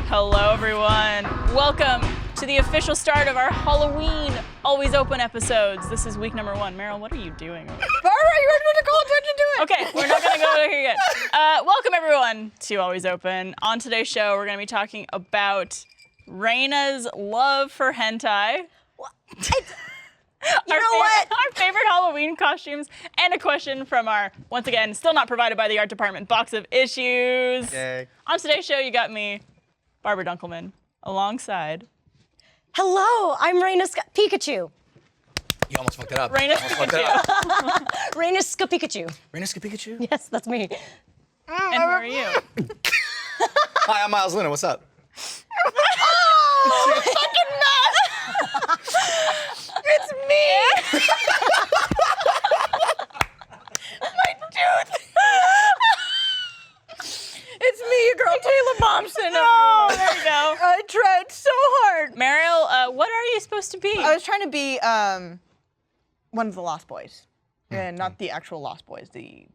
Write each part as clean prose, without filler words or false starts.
Hello, everyone. Welcome to the official start of our Halloween Always Open episodes. This is week number 1. Meryl, what are you doing? Barbara, you were supposed to call attention to it. Okay, we're not gonna go here yet. Welcome, everyone, to Always Open. On today's show, we're gonna be talking about Reina's love for hentai. Our favorite Halloween costumes, and a question from our, once again, still not provided by the art department, box of issues. Yay. On today's show, you got me, Barbara Dunkelman, alongside Hello, I'm Reina Pikachu. You almost fucked it up. Reina Scully. Reina Pikachu. Reina Pikachu? Yes, that's me. And who are you? Hi, I'm Miles Luna. What's up? Oh, fucking mess. It's me. My tooth. It's me, your girl Taylor Bompson. Oh, there you go. I tried so hard. Mariel, what are you supposed to be? I was trying to be one of the Lost Boys, and not the actual Lost Boys, the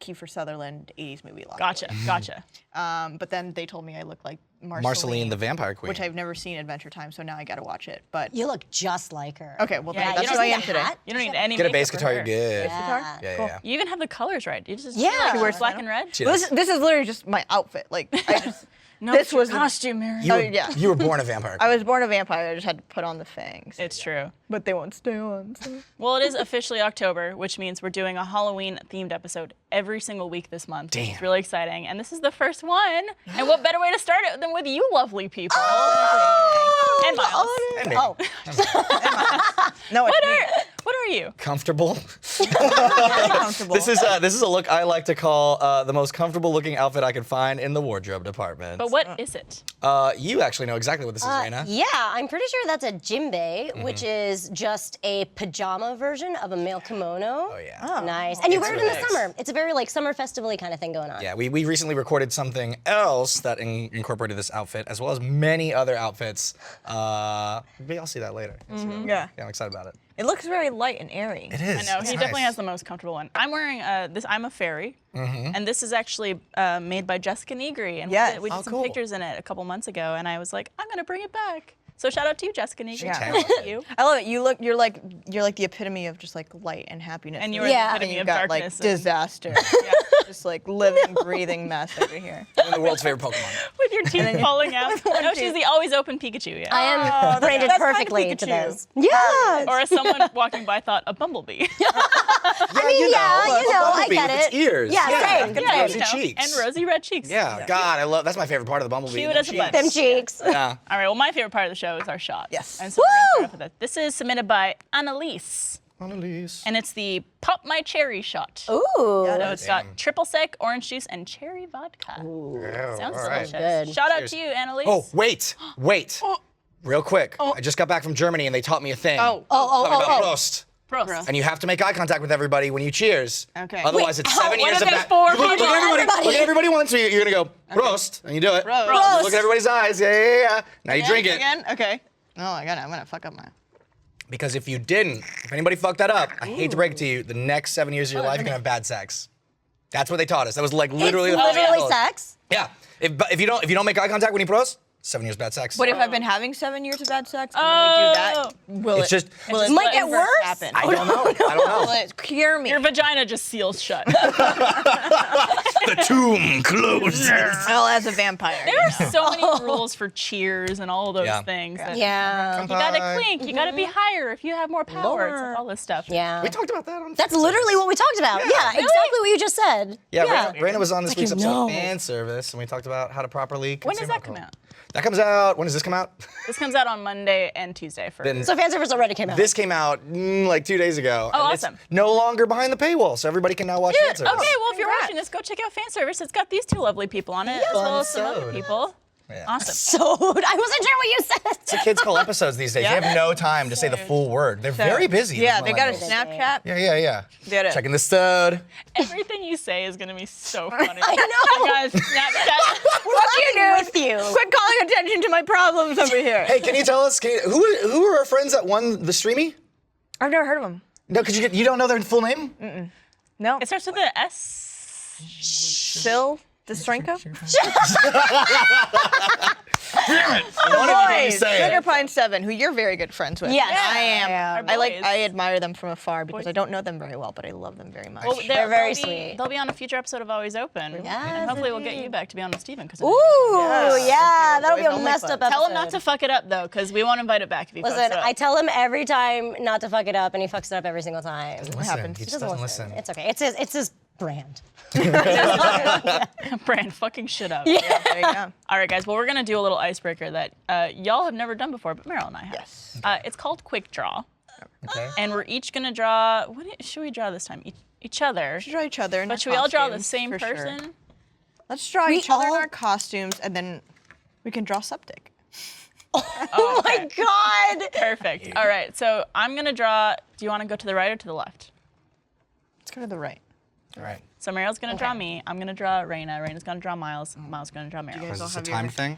Kiefer Sutherland 80s movie Lost Boys. Gotcha. But then they told me I look like Marceline the Vampire Queen. which I've never seen Adventure Time, so now I gotta watch it. But You look just like her. okay, well Yeah, then you that's don't who I need am a today. hat? You don't need any Get a makeup bass for guitar, her. you're good. Yeah. Yeah. You even have the colors right. You just Yeah. she She wears wears black flannel. and red. She Well, does. this is literally just my outfit. Like I just No, this it's your was the- costume, Mariel. You were, yeah. you were born a vampire. I was born a vampire. I just had to put on the fangs. It's true. But they won't stay on. So. Well, it is officially October, which means we're doing a Halloween-themed episode every single week this month. Damn. It's really exciting, and this is the first one. And what better way to start it than with you lovely people? And Miles. And me. Oh. No, it's me. What are you? Comfortable. Very comfortable. This is a look I like to call the most comfortable looking outfit I can find in the wardrobe department. But what is it? You actually know exactly what this is, Reina. Yeah, I'm pretty sure that's a jimbe, which is just a pajama version of a male kimono. Oh yeah. Nice. And you wear it in the nice. summer. It's a very like summer festival-y kind of thing going on. Yeah, we recently recorded something else that incorporated this outfit, as well as many other outfits. Maybe I'll see that later. Yeah. Yeah, I'm excited about it. It looks very light and airy. It is. I know, It's he nice. definitely has the most comfortable one. I'm wearing this, I'm a fairy, and this is actually made by Jessica Negri, and Yes. we did Oh, some cool. pictures in it a couple months ago, and I was like, I'm gonna bring it back. So shout out to you, Jessica Negri. Yeah. Shout out to you. I love it. You're like the epitome of just like light and happiness. And you're Yeah. the and epitome you've of got darkness. like disaster. Just like living, breathing mess over here. One of the world's favorite Pokemon. with your teeth falling out. No, she's the always open Pikachu, yeah. I am branded that's my perfectly to Pikachu. this. Yeah. Or as someone walking by thought, a bumblebee. I mean, yeah, you know, I Bumblebee get with it. its ears. Yeah, same. and Yeah, rosy you know, cheeks. and rosy red cheeks. Yeah, God, I love. That's my favorite part of the Bumblebee. Cute the as a cheeks. button. Them cheeks. Yeah. All right, well, my favorite part of the show is our shot. Yes. And so we're Woo! gonna start off with it. This is submitted by Annalise, Annalise. and it's the Pop My Cherry shot. Ooh. So it's Damn. got triple sec, orange juice, and cherry vodka. Yeah, Sounds all right. delicious. Good. Shout out Cheers. to you, Annalise. Oh, wait. Real quick. I just got back from Germany and they taught me a thing. Oh. Taught me about Prost. Prost. And you have to make eye contact with everybody when you cheers. Okay. Otherwise, it's 7 what years if of there's bad. four You look people? at everybody. Everybody. Look at everybody once. So you're gonna go Prost, and you do it. Prost. You look at everybody's eyes. Yeah. Now you drink it. Again? Okay. Oh, I'm gonna fuck up my. Because if you didn't, if anybody fucked that up, I hate to break it to you, the next 7 years of your life, you're gonna have bad sex. That's what they taught us. That was like literally It's the first literally rule. sex. Yeah. If you don't make eye contact when you Prost, 7 years bad sex. What if I've been having 7 years of bad sex? And when we do that, will It's just- will it Might get ever worse. happen? I don't know. I don't Will know. it cure me? Your vagina just seals shut. The tomb closes. Well, as a vampire. There are so many rules for cheers and all those Yeah. things. That Yeah. You gotta Bye. clink, you gotta be higher if you have more power. It's like all this stuff. Yeah. We talked about that on. That's literally what we talked about. Yeah, exactly what you just said. Yeah, Reina was on this week's you episode of know. Fan Service, and we talked about how to properly. When does consume that come alcohol. out? That comes out. When does this come out? This comes out on Monday and Tuesday for Then So fan service already came out. this came out like 2 days ago. Oh, and it's awesome. no longer behind the paywall, so everybody can now watch Fan Okay, Service. well, if you're Congrats. watching this, go check out Fan Service. It's got these two lovely people on it, as well as some other Fun-sode. people. Yeah. Awesome. So I wasn't sure what you said. The kids call episodes these days. Yeah. They have no time to say the full word. They're very busy. Yeah, these they got a millennials. Snapchat. Yeah. Did it. Checking the stud. Everything you say is gonna be so funny. I know. You guys, Snapchat. Fuck you, dude. With you. Quit calling attention to my problems over here. Hey, can you tell us who are our friends that won the streamy? I've never heard of them. No, because you don't know their full name? No. It starts with an S. Sil Destrenko? One of you Boys, say Sugar it. Pine 7, who you're very good friends with. Yes. I am. Our I boys. I admire them from afar because I don't know them very well, but I love them very much. Well, They're very they'll be- sweet. They'll be on a future episode of Always Open. And hopefully we'll get you back to be on with Steven. Ooh, yeah, that'll be Boys a only messed club. up episode. Tell him not to fuck it up, though, because we won't invite it back if he fucks Listen, it up. I tell him every time not to fuck it up, and he fucks it up every single time. Listen, happens? He He just doesn't listen. It's okay. It's his brand. Brand fucking shit up. There you go. All right, guys. Well, we're going to do a little icebreaker that y'all have never done before, but Meryl and I have. Yes. It's called Quick Draw. Okay. And we're each going to draw, should we draw this time? Each other. We should draw each other in But our should we all draw the costumes, same for sure. person? Let's draw We each other in all- our costumes, and then we can draw septic. Oh my God! Perfect. All right, so I'm going to draw, do you want to go to the right or to the left? Let's go to the right. All right. So Meryl's going to draw me. I'm going to draw Reina. Reina's going to draw Miles. Miles is going to draw Meryl. guys all Is this a have your- time thing?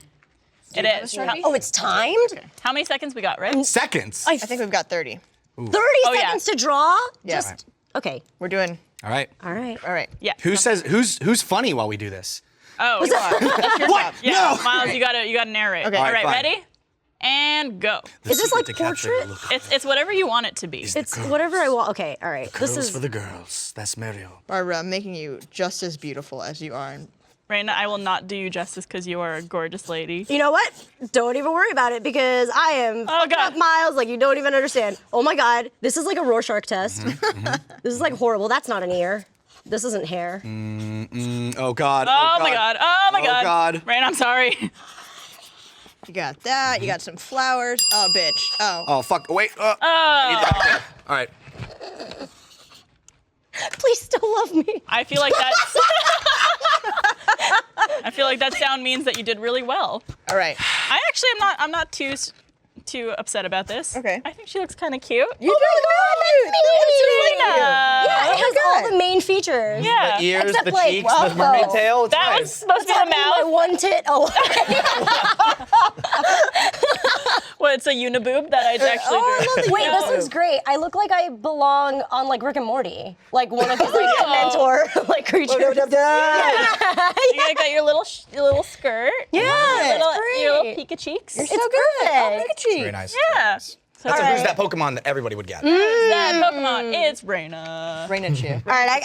It is. Oh, it's timed? How many seconds we got, right? Seconds. I think we've got 30. 30 Oh, yeah. seconds to draw? Yeah. Just, okay. We're doing. All right. All right. All right. Yeah. Who says who's funny while we do this? Oh, That's your job. yeah. No! Miles, you gotta narrate. Okay. All All right, right, fine. ready? And go. The Is this secret like to capturing portrait? the look It's whatever you want it to be. It's whatever I want. Okay, all right. This Girls is. for the girls. That's Mario. Barbara, I'm making you just as beautiful as you are. Reina, I will not do you justice because you are a gorgeous lady. You know what? Don't even worry about it because I am fucking God. up Miles like you don't even understand. Oh my God, this is like a Rorschach test. This is like horrible. That's not an ear. This isn't hair. Oh God. Oh my God. Oh my Oh, God. God. Reina, I'm sorry. You got that. You got some flowers. Oh, bitch. Oh. Oh fuck. Wait. Oh. All right. Please still love me. I feel like that's. I feel like that sound means that you did really well. All right. I actually am not too upset about this. Okay. I think she looks kind of cute. You Reina. Yeah, it has God. all the main features. Yeah. The ears, Except, the like, cheeks, wow. the mermaid tail. It's That was nice. supposed to be the My mouth. one tit. Oh. Well, it's a uniboob that I actually Oh, I drew. love the Wait, this uniboob. looks great. I look like I belong on like Rick and Morty, like one of his like mentor like creatures. You got your little skirt. Yeah, Your little it's great. Pika cheeks. You're so It's good. perfect. Oh, look at you. Very nice. Yeah. That's who's that Pokemon that everybody would get. That Pokemon, it's Reina. Rain Chew. All right,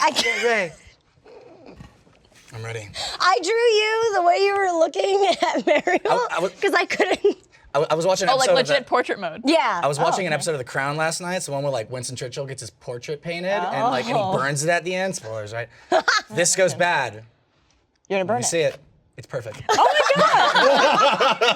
I'm ready. I drew you the way you were looking at Mario I was- because I couldn't. I was watching an Oh, like episode of legit portrait mode. Yeah. I was watching an episode of The Crown last night. It's the one where like Winston Churchill gets his portrait painted and he burns it at the end. Spoilers, right? This goes bad. You're gonna burn You see it. It's perfect.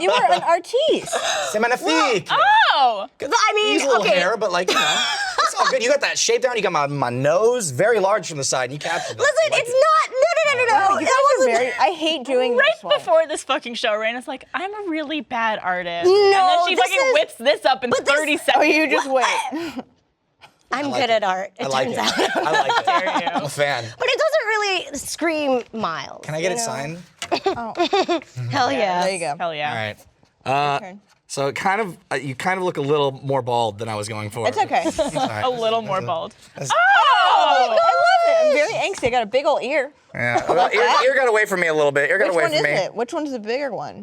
You are an artiste. C'est magnifique. Oh! I mean, He's a little okay. hair, but like, you know, it's all good. You got that shape down. You got my nose very large from the side, and you captured it. Listen, I like it's it. not. No. You That guys are wasn't. very. I hate doing Right this one. before this fucking show, Reina's like, I'm a really bad artist. No, and then she this fucking is- whips this up in but this- 30 Oh, seconds. you just wait. I'm like good it. at art. It I like turns it. out. I like it. Dare you. I'm a fan. But it doesn't really scream Miles. Can I get it signed? Hell yeah. There you go. Hell yeah. All right. turn. So it kind of, you kind of look a little more bald than I was going for. It's okay. It's all right. A little more bald. I love it. I'm very angsty. I got a big old ear. Yeah. Well, ear got away from me a little bit. Ear got Which away one from is me. it? Which one's the bigger one?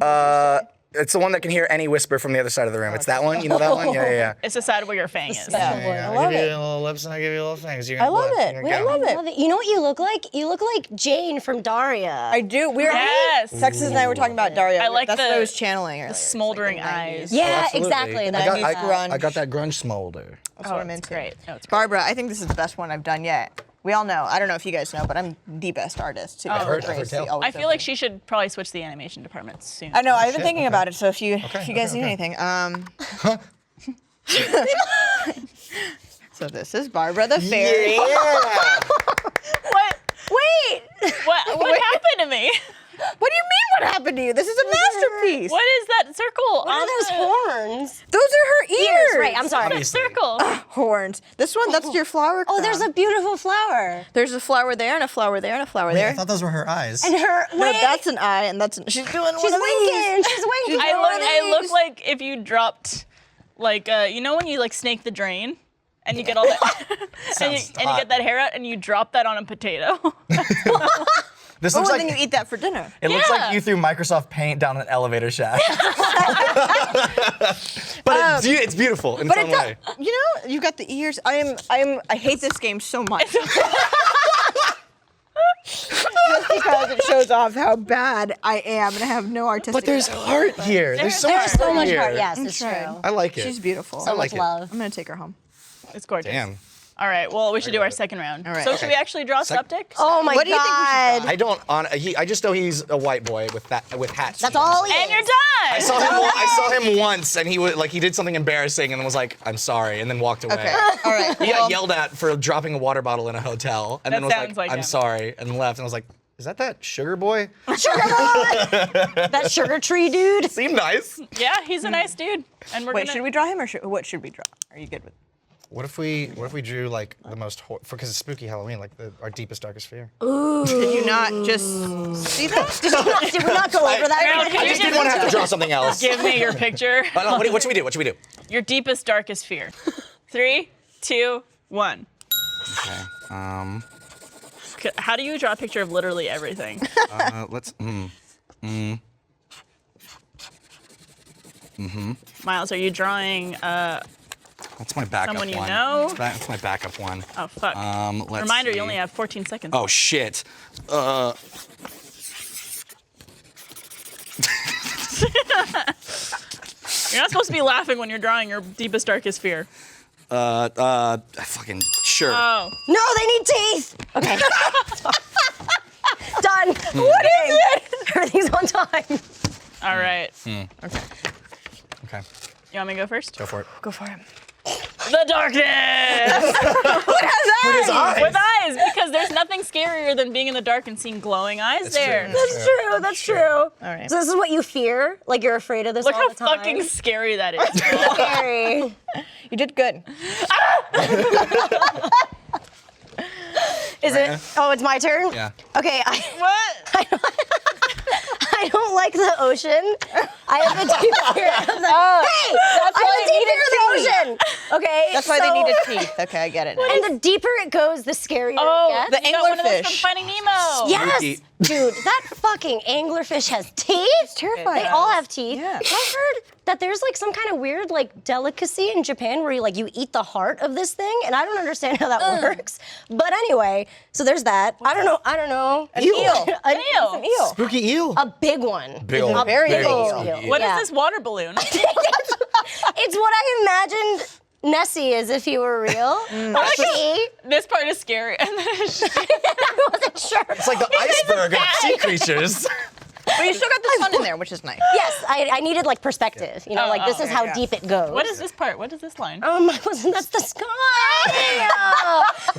It's the one that can hear any whisper from the other side of the room. It's that one. You know that one? Yeah. It's the side where your fang is. I love it. little lips and I give you little things. I love it. I love it. Love it. You know what you look like? You look like Jane from Daria. I do. We were. Yes. Texas and I were talking about Daria. I like That's the- what I was channeling earlier. The smoldering eyes. yeah, Absolutely. exactly. I That got, is grunge. I got that grunge smolder. That's what I'm it's into. great. No, it's great. Barbara, I think this is the best one I've done yet. We all know. I don't know if you guys know, but I'm the best artist. To ever I've heard grace the tell. Always I feel Open. like she should probably switch the animation department soon. I know. I've been shit, thinking okay. about it. So if you guys need anything, So this is Barbara the fairy. Yeah. What? Wait. What Wait. happened to me? What do you mean? What happened to you? This is a masterpiece. What is that circle? What are those horns? Those are her ears. Right, I'm sorry. Obviously. Circle. Horns. This one, that's your flower crown. Oh, there's a beautiful flower. There's a flower there and a flower there and a flower there. I thought those were her eyes. And her, No, wait, that's an eye, and that's she's doing she's one of winking. these. She's winking. I look like if you dropped, like, you know when you like snake the drain, and you get all that, and you hot. get that hair out, and you drop that on a potato. This Oh, looks and like then you eat that for dinner. it looks Yeah. like you threw Microsoft Paint down an elevator shaft. But it's beautiful in But some way. you know, you've got the ears. I hate this game so much. Just because it shows off how bad I am and I have no artistic. But there's heart here. There's so much There's so heart much here. heart. Yes, it's true. trying. I like it. She's beautiful. So like much it. love. I'm gonna take her home. It's gorgeous. Damn. All right. Well, we should do our second round. All right. So Okay. should we actually draw Septic? Oh my What do you think we should god. draw? I don't. I just know he's a white boy with hats. That's all he And is. you're done. I saw him once, and he was like, he did something embarrassing, and then was like, "I'm sorry," and then walked away. Okay. All right. He got yelled at for dropping a water bottle in a hotel, and That then was sounds like "I'm him. sorry," and left. And I was like, "Is that sugar boy?" Sugar boy! That sugar tree dude. Seemed nice. Yeah, he's a nice dude. And we're Wait, gonna. should we draw him or what should we draw? Are you good with? What if we drew like the most because it's spooky Halloween, like our deepest darkest fear? Did you not just see that? Did we not go over that? Meryl, can I you just give didn't want to have to draw something else. Give me your picture. Oh, no, what should we do? What should we do? Your deepest, darkest fear. 3, 2, 1. Okay. How do you draw a picture of literally everything? Let's. Miles, are you drawing? That's my backup Someone you one. know? That's my backup one. Oh fuck. Let's Reminder: see. you only have 14 seconds. Oh shit. You're not supposed to be laughing when you're drawing your deepest, darkest fear. Fucking sure. Oh. No, they need teeth. Okay. Done. What is it? Everything's on time. All right. Okay. You want me to go first? Go for it. Go for him. The darkness. With his eyes. With eyes, because there's nothing scarier than being in the dark and seeing glowing eyes there. true. That's true. That's true. All right. So this is what you fear? Like you're afraid of this Look all how the time? fucking scary that is. scary. You did good. Is it? Oh, it's my turn? Yeah. Okay. What? I don't like the ocean. I have a deep fear of the Hey! That's I why have a they deep fear of the needed ocean. Okay. That's why they so- needed teeth. Okay, I get it. now. And the deeper it goes, the scarier Oh, it gets. The you got one of those from anglerfish. Finding Nemo. Yes, Spooky. dude, that fucking anglerfish has teeth. It's terrifying. They all have teeth. Yeah. I've heard that there's like some kind of weird like delicacy in Japan where you eat the heart of this thing, and I don't understand how that works. But anyway, so there's that. I don't know. An eel. An eel. An eel. Spooky eel. A big one. Big old, A very big big old eel. spooky eel. What is Yeah. this water balloon? It's what I imagined Nessie as if he were real. See? This part is scary. And then it's I wasn't sure. It's like the iceberg of sea creatures. But you still got the sun in there, which is nice. Yes, I needed like perspective. You know, like this is how yeah. deep it goes. what is this part? What is this line? Wasn't that the sky?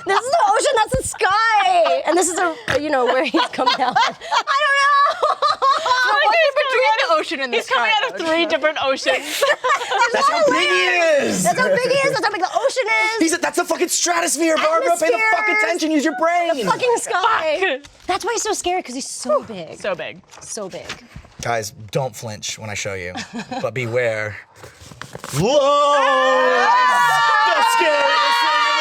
This is the ocean. That's the sky. And this is where he's come down. I don't know. What's between the ocean and the He's coming sky, out of though? 3 different oceans. That's how big he is. That's how big he is. That's how big the ocean is. That's a fucking stratosphere, Barbara. Pay the fuck Atmospheres. attention. Use your brain. Fucking sky. That's why he's so scary, because he's so big. So big. So big. Guys, don't flinch when I show you, but beware. Whoa! The scariest thing in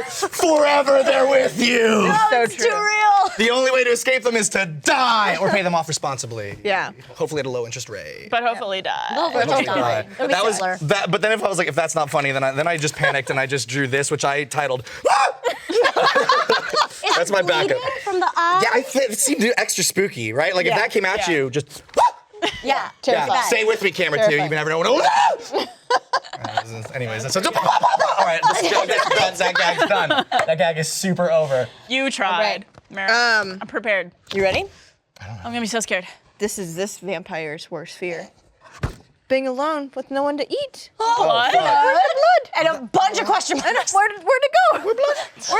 the world. Forever they're with you. So It's true. too real. The only way to escape them is to die or pay them off responsibly. Yeah. Hopefully at a low interest rate. But hopefully die. Hopefully don't die. It'll be That was similar. that. But then if I was like, if that's not funny, then I just panicked and I just drew this, which I titled. Is That's it my backup. bleeding from the eye? Yeah, it seemed extra spooky, right? Like if Yeah, that came at yeah. you, just. Yeah. Yeah, stay with me, camera two. You Terrifying. never know what. Anyways, that's such a. All right, that gag's done. That gag is super over. You tried. Mary. I'm prepared. You ready? I'm gonna be so scared. This is this vampire's worst fear. Being alone with no one to eat. What? Where's the blood? And a bunch of question marks. Where'd it go? Where's all the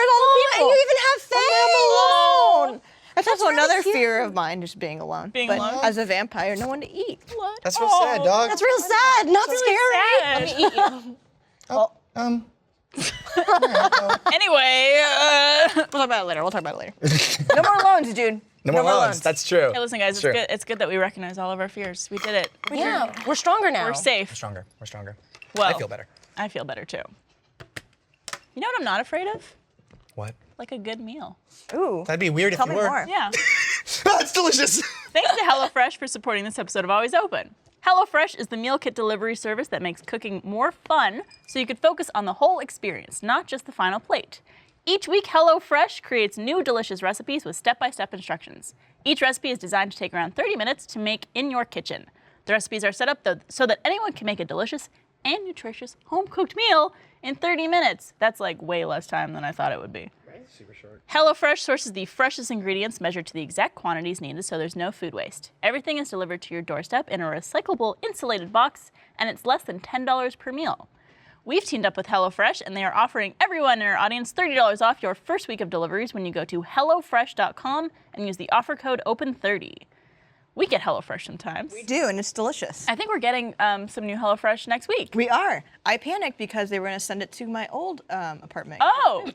people? And you even have I'm alone. That's also really another cute. fear of mine, just being alone. Being but alone? as a vampire, no one to eat. What? That's real sad, dog. That's real sad, not scary. Sad. Um. Anyway, We'll talk about it later. No more loans, dude. No more loans. That's true. hey, listen, guys. It's Sure. good. It's good that we recognize all of our fears. We did it. Yeah, we're stronger now. We're safe. We're stronger. Well, I feel better. I feel better too. You know what I'm not afraid of? What? Like a good meal. Ooh. That'd be weird Tell if me you were. more. Yeah. Oh, it's delicious. Thanks to HelloFresh for supporting this episode of Always Open. HelloFresh is the meal kit delivery service that makes cooking more fun so you can focus on the whole experience, not just the final plate. Each week, HelloFresh creates new delicious recipes with step-by-step instructions. Each recipe is designed to take around 30 minutes to make in your kitchen. The recipes are set up so that anyone can make a delicious and nutritious home-cooked meal in 30 minutes. That's like way less time than I thought it would be. Super short. HelloFresh sources the freshest ingredients measured to the exact quantities needed so there's no food waste. Everything is delivered to your doorstep in a recyclable, insulated box, and it's less than $10 per meal. We've teamed up with HelloFresh, and they are offering everyone in our audience $30 off your first week of deliveries when you go to HelloFresh.com and use the offer code OPEN30. We get HelloFresh sometimes. We do, and it's delicious. I think we're getting some new HelloFresh next week. We are. I panicked because they were going to send it to my old apartment. Oh!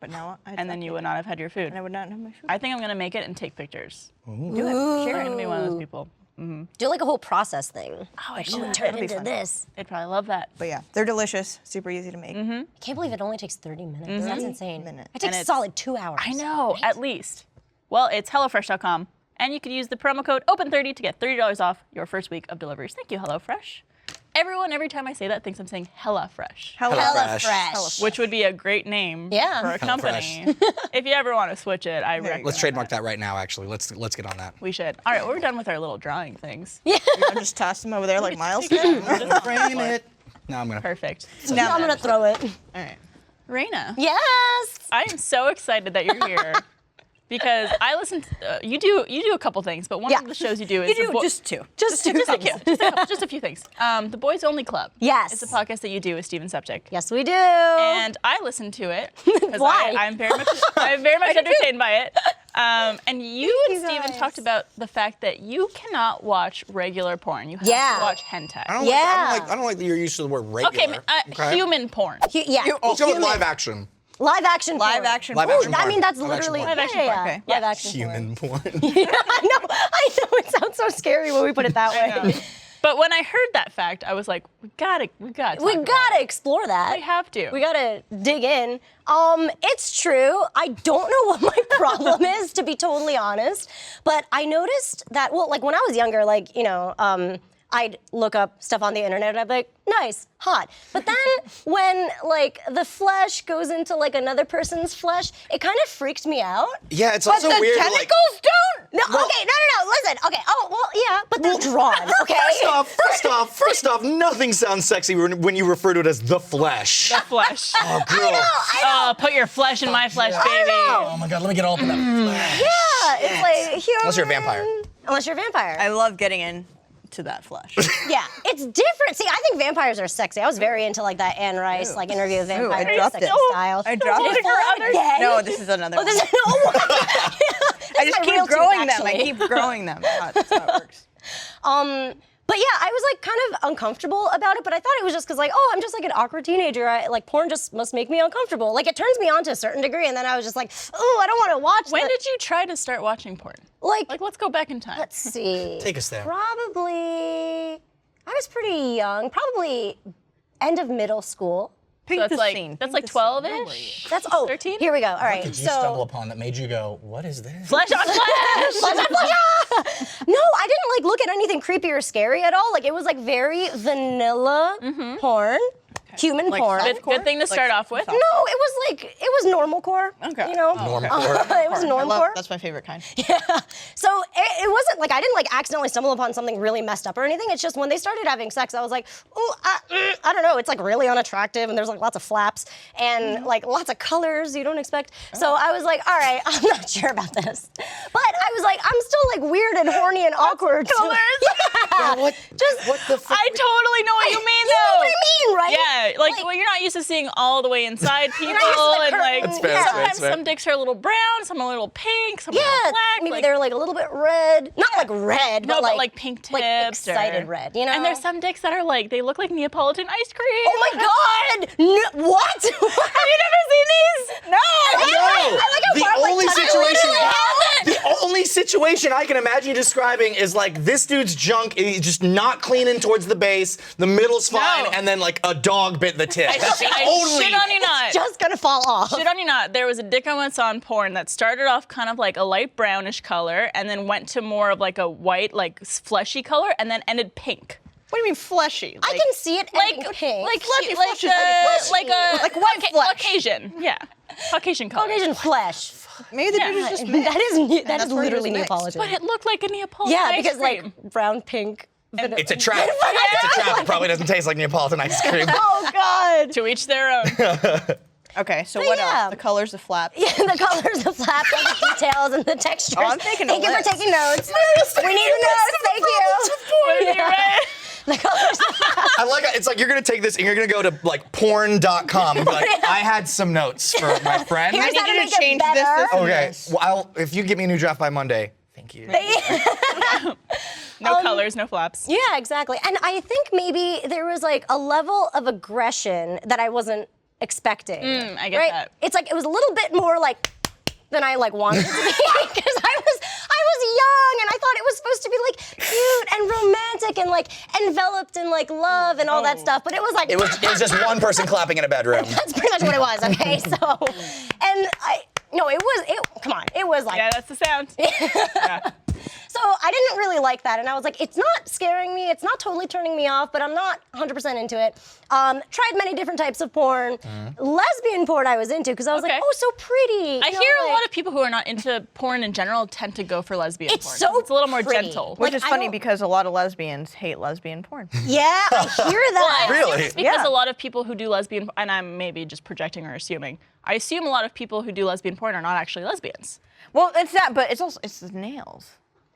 But now I And then you would not have had your food. and I would not have my food. I think I'm going to make it and take pictures. Do it. I'm Share going it. to be one of those people. Do like a whole process thing. Oh, I Like, should. turn That'll it be into fun. this. They'd probably love that. But yeah, they're delicious. Super easy to make. I can't believe it only takes 30 minutes. That's insane. minutes. It takes a it's- solid 2 hours. I know, at least. Well, it's HelloFresh.com, and you can use the promo code OPEN30 to get $30 off your first week of deliveries. Thank you, HelloFresh. Everyone, every time I say that, thinks I'm saying HelloFresh, HelloFresh. HelloFresh. which would be a great name Yeah. for a company. If you ever want to switch it, I recommend Let's trademark that right now, actually. Let's get on that. We should. All right, we're done with our little drawing things. I'll just toss them over there like Miles did. Frame it. No, I'm gonna. Perfect. Now I'm gonna throw it. All right. Raina, Yes. I am so excited that you're here. Because I listen to, you do a couple things, but one Yeah. of the shows you do is You the do just two. Just two just a things. just a few things. The Boys Only Club. Yes. It's a podcast that you do with Steven Subject. Yes, we do. And I listen to it because Why? I'm very much entertained by it. And you and you Steven guys. talked about the fact that you cannot watch regular porn. You have Yeah. to watch hentai. I don't like that you're used to the word regular. Okay, human porn. Yeah. Let's go with human- live action. Live action. Live porn. action. Live porn. action I porn. mean, that's Live action literally porn. Live action yeah, porn, yeah. okay. Live action. Human porn. I know. It sounds so scary when we put it that way. But when I heard that fact, I was like, we gotta We talk about gotta it. explore that. We have to. We gotta dig in. It's true. I don't know what my problem is, to be totally honest. But I noticed that, well, like when I was younger, like, you know, I'd look up stuff on the internet and I'd be like, nice, hot. But then when like the flesh goes into like another person's flesh, it kind of freaked me out. Yeah, it's But also the weird. tentacles don't. No, okay, no, listen, okay, oh, well, yeah, but they're drawn, okay? First off, nothing sounds sexy when you refer to it as the flesh. The flesh. Oh, girl. Oh, put your flesh in my flesh, baby. Oh my god, let me get all up in that flesh. Yeah, it's like human. Unless you're a vampire. Unless you're a vampire. I love getting into that flesh. Yeah, it's different. See, I think vampires are sexy. I was very into like that Anne Rice like interview with Ooh, vampires, I dropped sexy it. style. I dropped Did it. fall out again? No, this is another Oh, one. this is I just my keep real tooth, growing them. I actually. keep growing them. That's how it works. But yeah, I was like kind of uncomfortable about it, but I thought it was just because like, oh, I'm just like an awkward teenager. Like porn just must make me uncomfortable. Like it turns me on to a certain degree, and then I was just like, oh, I don't want to watch. When did you try to start watching porn? like Let's go back in time. let's see. Take us there. Probably, I was pretty young. Probably end of middle school. Paint So it's the like scene. that's Paint like the scene. Where were 12-ish. That's 13? Here we go. All right, Did you stumble so. upon that made you go, what is this? Flesh on flesh. No, I didn't like look at anything creepy or scary at all. Like it was like very vanilla porn, human Like porn. soft Good thing to start off with. No, it was like it was normal core. Okay. You know, Normal it was normal core. That's my favorite kind. So it wasn't like I didn't like accidentally stumble upon something really messed up or anything. It's just when they started having sex, I was like, oh, I don't know. It's like really unattractive, and there's like lots of flaps and like lots of colors you don't expect. So I was like, all right, I'm not sure about this. But I was like, I'm still like weird and horny and awkward. colors? Yeah. What the fuck? I totally know what you mean, You know though. what I mean, right? Yeah, like well, you're not used to seeing all the way inside people, not used to the and like curtain. That's fair, that's sometimes fair, that's fair. some dicks are a little brown, some are a little pink, some are a Yeah, little black. maybe like, they're like a little bit red. Not like red, no, but like pink tips, like excited or- red. You know. And there's some dicks that are like they look like Neapolitan ice cream. Oh my God! No, what? Have you never seen these? No. No! I like how The Barb, like, only touched it. situation. Literally have it. The only situation situation I can imagine you describing is like this dude's junk is just not cleaning towards the base, the middle's fine, and then like a dog bit the tip. That's the only. Shit on you not. Just gonna fall off. Shit on you not. There was a Dick I Once on porn that started off kind of like a light brownish color and then went to more of like a white, like fleshy color and then ended pink. What do you mean fleshy? I can see it ending pink. Like Fleshy, like fleshy, fleshy. like white flesh. Caucasian. Yeah. Caucasian color. Caucasian flesh. Maybe the dude is just mixed. That is where he literally was mixed. Neapolitan. But it looked like a Neapolitan Yeah, ice because cream. like brown, pink. It's a trap. It's a trap. It probably doesn't taste like Neapolitan ice cream. Oh God. To each their own. Okay, so But what yeah. else? The colors, the flaps. Yeah, the colors, the flaps, and the details, and the textures. Oh, I'm taking a Thank you for list. taking notes. We need the notes. Thank you. What did you write? The colors, the flaps. I like it. It's like you're gonna take this and you're gonna go to like porn.com and be like, I had some notes for my friend. Here's I need how to you make to it change better. this, and Okay, this. well, if you get me a new draft by Monday, thank you. No colors, no flaps. Yeah, exactly. And I think maybe there was like a level of aggression that I wasn't expecting. I get right? that. It's like it was a little bit more like than I like wanted it to be because I was young and I thought it was supposed to be like cute and romantic and like enveloped in like love and all that stuff. But it was like It was just one person clapping in a bedroom. that's pretty much what it was. Okay, so and come on, it was like Yeah, that's the sound. Yeah. So I didn't really like that, and I was like, it's not scaring me, it's not totally turning me off, but I'm not 100% into it. Tried many different types of porn. Lesbian porn I was into, because I was like, Okay. oh, so pretty. I hear a lot of people who are not into porn in general tend to go for lesbian It's porn. so It's a little more pretty. gentle. Which Like, is I funny don't- because a lot of lesbians hate lesbian porn. Yeah, I hear that. Really? It's because Yeah. a lot of people who do lesbian, and I'm maybe just projecting or assuming, I assume a lot of people who do lesbian porn are not actually lesbians. Well, it's that, but it's also the nails.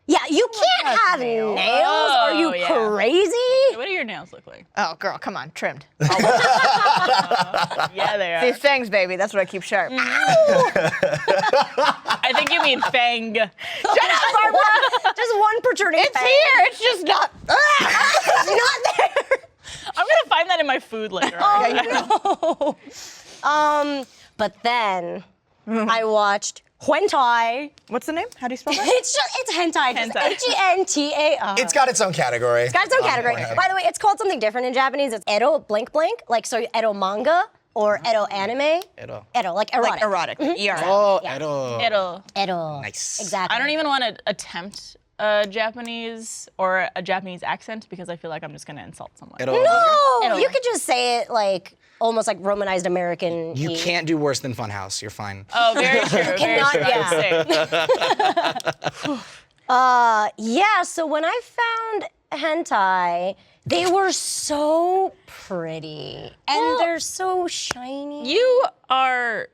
Yeah, you can't has have nails. nails. Are you Oh, yeah. crazy? What do your nails look like? Oh, girl, come on, trimmed. Yeah, they are. These fangs, baby. That's what I keep sharp. I think you mean fang. Shut up, Barbara. Just one protruding It's fang. here. It's just not. It's not there. I'm gonna find that in my food later on. But then I watched hentai. What's the name? How do you spell that? It's hentai. Just Hentai. H-E-N-T-A-I. It's got its own category. It's got its own category. Pornhub. By the way, it's called something different in Japanese. It's ero blank blank, like so ero manga or ero anime. Ero. Ero, like erotic. Like erotic. ER. Oh, Yeah. Edo. It'll. Ero. Nice. Exactly. I don't even want to attempt a Japanese or a Japanese accent because I feel like I'm just gonna insult someone. Edo. No, Ero. you could just say it like almost like Romanized American. You can't do worse than Funhouse. You're fine. Oh, very true. Very cannot- true. I would say. Yeah, so when I found hentai, they were so pretty and Well, they're so shiny. You are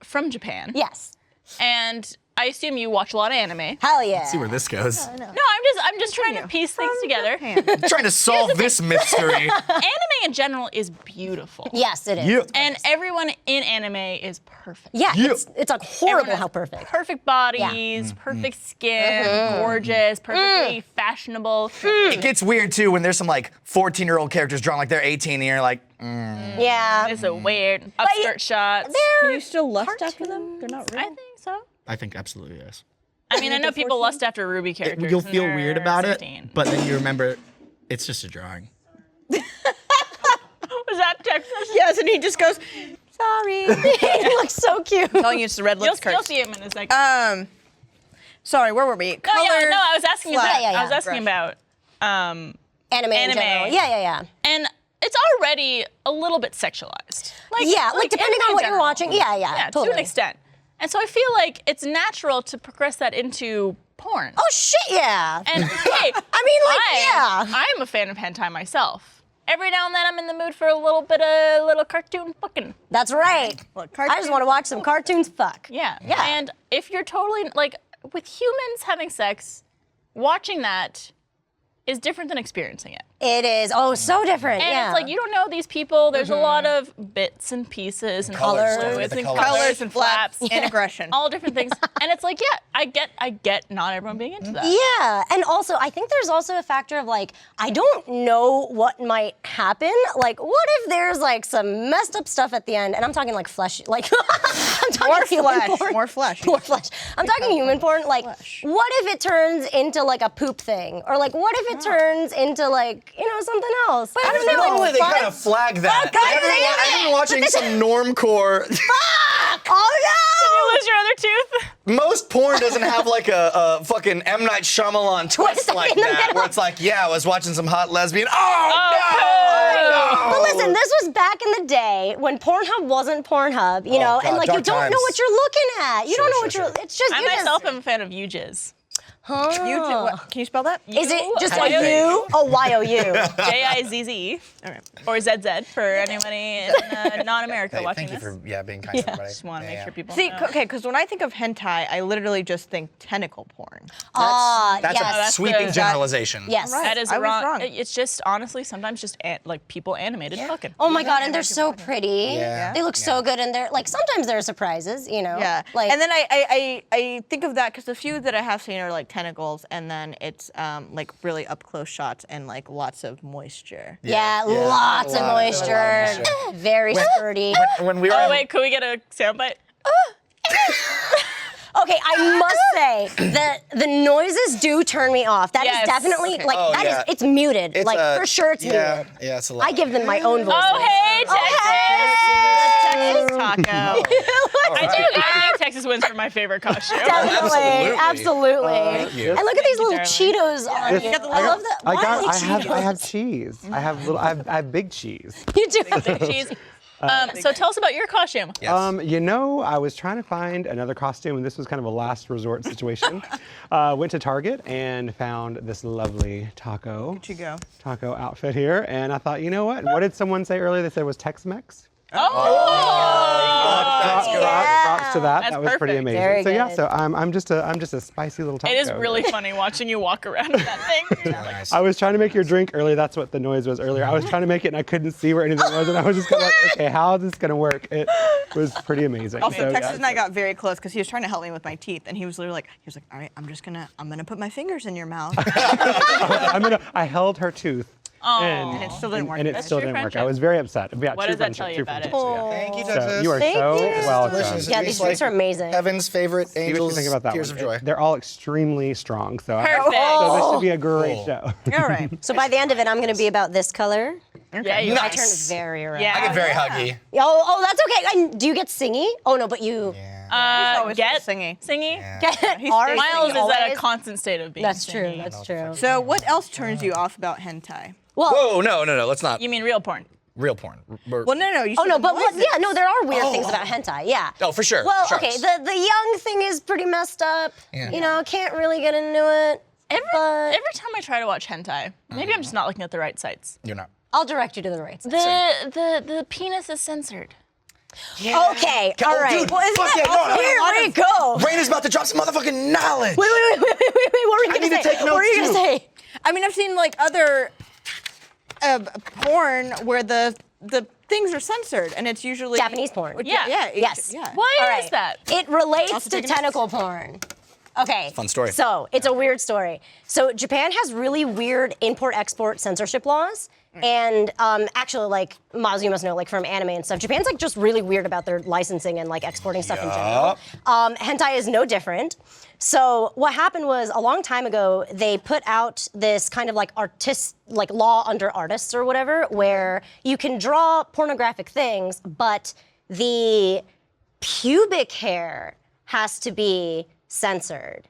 from Japan, Yes. and I assume you watch a lot of anime. Hell yeah. See where this goes. No, I'm just trying to piece things together. I'm trying to solve this mystery. Anime in general is beautiful. Yes, it is. Yeah. And everyone in anime is perfect. Yeah, Yeah. it's like horrible Everyone how has perfect. Perfect bodies, perfect skin, gorgeous, perfectly fashionable. It gets weird too when there's some like 14-year-old characters drawn like they're 18 and you're like, Yeah. It's a weird upskirt shots. Can They're you still lust after them? They're not real. I think so. I think absolutely yes. I mean, I know people lust after Ruby characters. You'll and feel they're weird about 16. it, but then you remember it's just a drawing. Was that Texas? Yes, and he just goes, sorry. he looks so cute. Telling you it's the red You'll, lips you'll curse. see him in a second. Sorry, where were we? no, I was asking flat. about. Yeah, yeah, I was yeah. asking about. Anime in Anime. general. Yeah. And it's already a little bit sexualized. Yeah, like depending anime on in what you're general. watching. Yeah, Yeah, totally. to an extent. And so I feel like it's natural to progress that into porn. Oh shit, yeah. And hey, I'm a fan of hentai myself. Every now and then I'm in the mood for a little bit of little cartoon fucking. That's right. I just want to watch some cartoons fuck. Yeah. Yeah. And if you're totally like with humans having sex, watching that is different than experiencing it. It is. Oh, so different. And yeah. it's like you don't know these people. There's a lot of bits and pieces and Colors, fluids the and colors. colors and flaps. and aggression. All different things. And it's like, yeah, I get not everyone being into that. Yeah, and also I think there's also a factor of like I don't know what might happen. Like, what if there's like some messed up stuff at the end? And I'm talking like flesh, like I'm talking More human flesh, porn. more flesh. more flesh. I'm talking human porn. Like, what if it turns into like a poop thing, or like what if it turns into like something else? But I don't know. Normally they kind of flag that. I've been watching some normcore. Fuck! Oh no! Did you lose your other tooth? Most porn doesn't have like a fucking M. Night Shyamalan twist like that, where it's like, yeah, I was watching some hot lesbian. But listen, this was back in the day when Pornhab wasn't Pornhub, and like you don't know what you're looking at. You don't know what you're. It's just. I myself am a fan of UJizz. Huh? Can you spell that? Is it just a U? Oh, Y-O-U. J-I-Z-Z. All right. Or ZZ for anybody in non-America watching Thank you this. for being kind to everybody. Just want to make sure people See, know. okay, because when I think of hentai, I literally just think tentacle porn. That's yes. a sweeping the- generalization. Yes. Right. That is I was wrong. wrong. It's just honestly sometimes just like people animated fucking. Oh my God, and they're so pretty. Yeah. They look so good, and they're like sometimes there are surprises, Yeah. Like, And then I think of that because the few that I have seen are like tentacles, and then it's like really up close shots and like lots of moisture. yeah, lots of A lot of moisture, very sturdy. When we were Oh in- wait, could we get a soundbite? Okay, I must say that the noises do turn me off. That is Yes. definitely Okay. like Oh, that is yeah. it's muted. It's like for sure it's yeah, muted. yeah, it's a lot. I give them my own voice. Oh hey, Texas! Texas taco. I think Texas wins for my favorite costume. Definitely, absolutely. absolutely. Thank you. And look at these little darling. Cheetos on you. I love that. I Why got. are I they have. I Cheetos? have cheese. I have big cheese. You do. Cheese. So tell us about your costume. Yes. I was trying to find another costume, and this was kind of a last resort situation. Went to Target and found this lovely taco You go. outfit here, and I thought, you know what? What did someone say earlier? They said it was Tex-Mex. Props to that. That's that was pretty perfect. amazing. Very so yeah, good. so I'm just a spicy little taco. It is really funny watching you walk around with that thing. Nice. I was trying to make your drink earlier. That's what the noise was earlier. I was trying to make it and I couldn't see where anything was, and I was just kind of like, okay, how is this gonna work? It was pretty amazing. Also, So, Texas yeah. and I got very close because he was trying to help me with my teeth, and he was literally like, all right, I'm gonna put my fingers in your mouth. I held her tooth. And it still didn't work. And it That's still true didn't work. friendship. I was very upset. Yeah, What true does that friendship, tell you true about it? friendship, so yeah. Thank you, So Texas. you are Thank so you. welcome. Delicious. Yeah, It these tastes drinks like are amazing. Heaven's favorite See what you angels. think about that Tears one. of joy. They're all extremely strong, so Perfect. so this should be a great Cool. show. All right. So by the end of it, I'm gonna be about this color. Yeah, you Nice. I turn very red. Yeah. I get very huggy. Oh, that's okay. And do you get singy? Oh no, but you. Yeah. always Get singing. Singy. Get He's are singing Miles is at a always? constant state of being That's true. singy. That's true. So what else turns you off about hentai? Well, Whoa, no, let's not. You mean real porn? Real porn. Well, no. You oh said no, the but noises. yeah, no, there are weird things about hentai. Yeah. Oh, for sure. Well, Sharks. okay, the young thing is pretty messed up. Yeah. Can't really get into it. But Every time I try to watch hentai, maybe I'm just not looking at the right sites. You're not. I'll direct you to the right side. The penis is censored. Okay, all right. Dude, Well, isn't fuck that yeah, no, where it go? Raina's about to drop some motherfucking knowledge. Wait. What were you I gonna need to say? take What were notes, you gonna too. say? I mean, I've seen like other porn where the things are censored, and it's usually Japanese porn. Yeah. Yes. Yeah. Why All is right. that? It relates Also to taking notes. tentacle porn. Okay. Fun story. So it's a weird story. So Japan has really weird import-export censorship laws. And actually, like, Maz, you must know, like, from anime and stuff, Japan's, like, just really weird about their licensing and, like, exporting stuff in general. Hentai is no different. So what happened was, a long time ago, they put out this kind of, like, law under artists or whatever, where you can draw pornographic things, but the pubic hair has to be censored.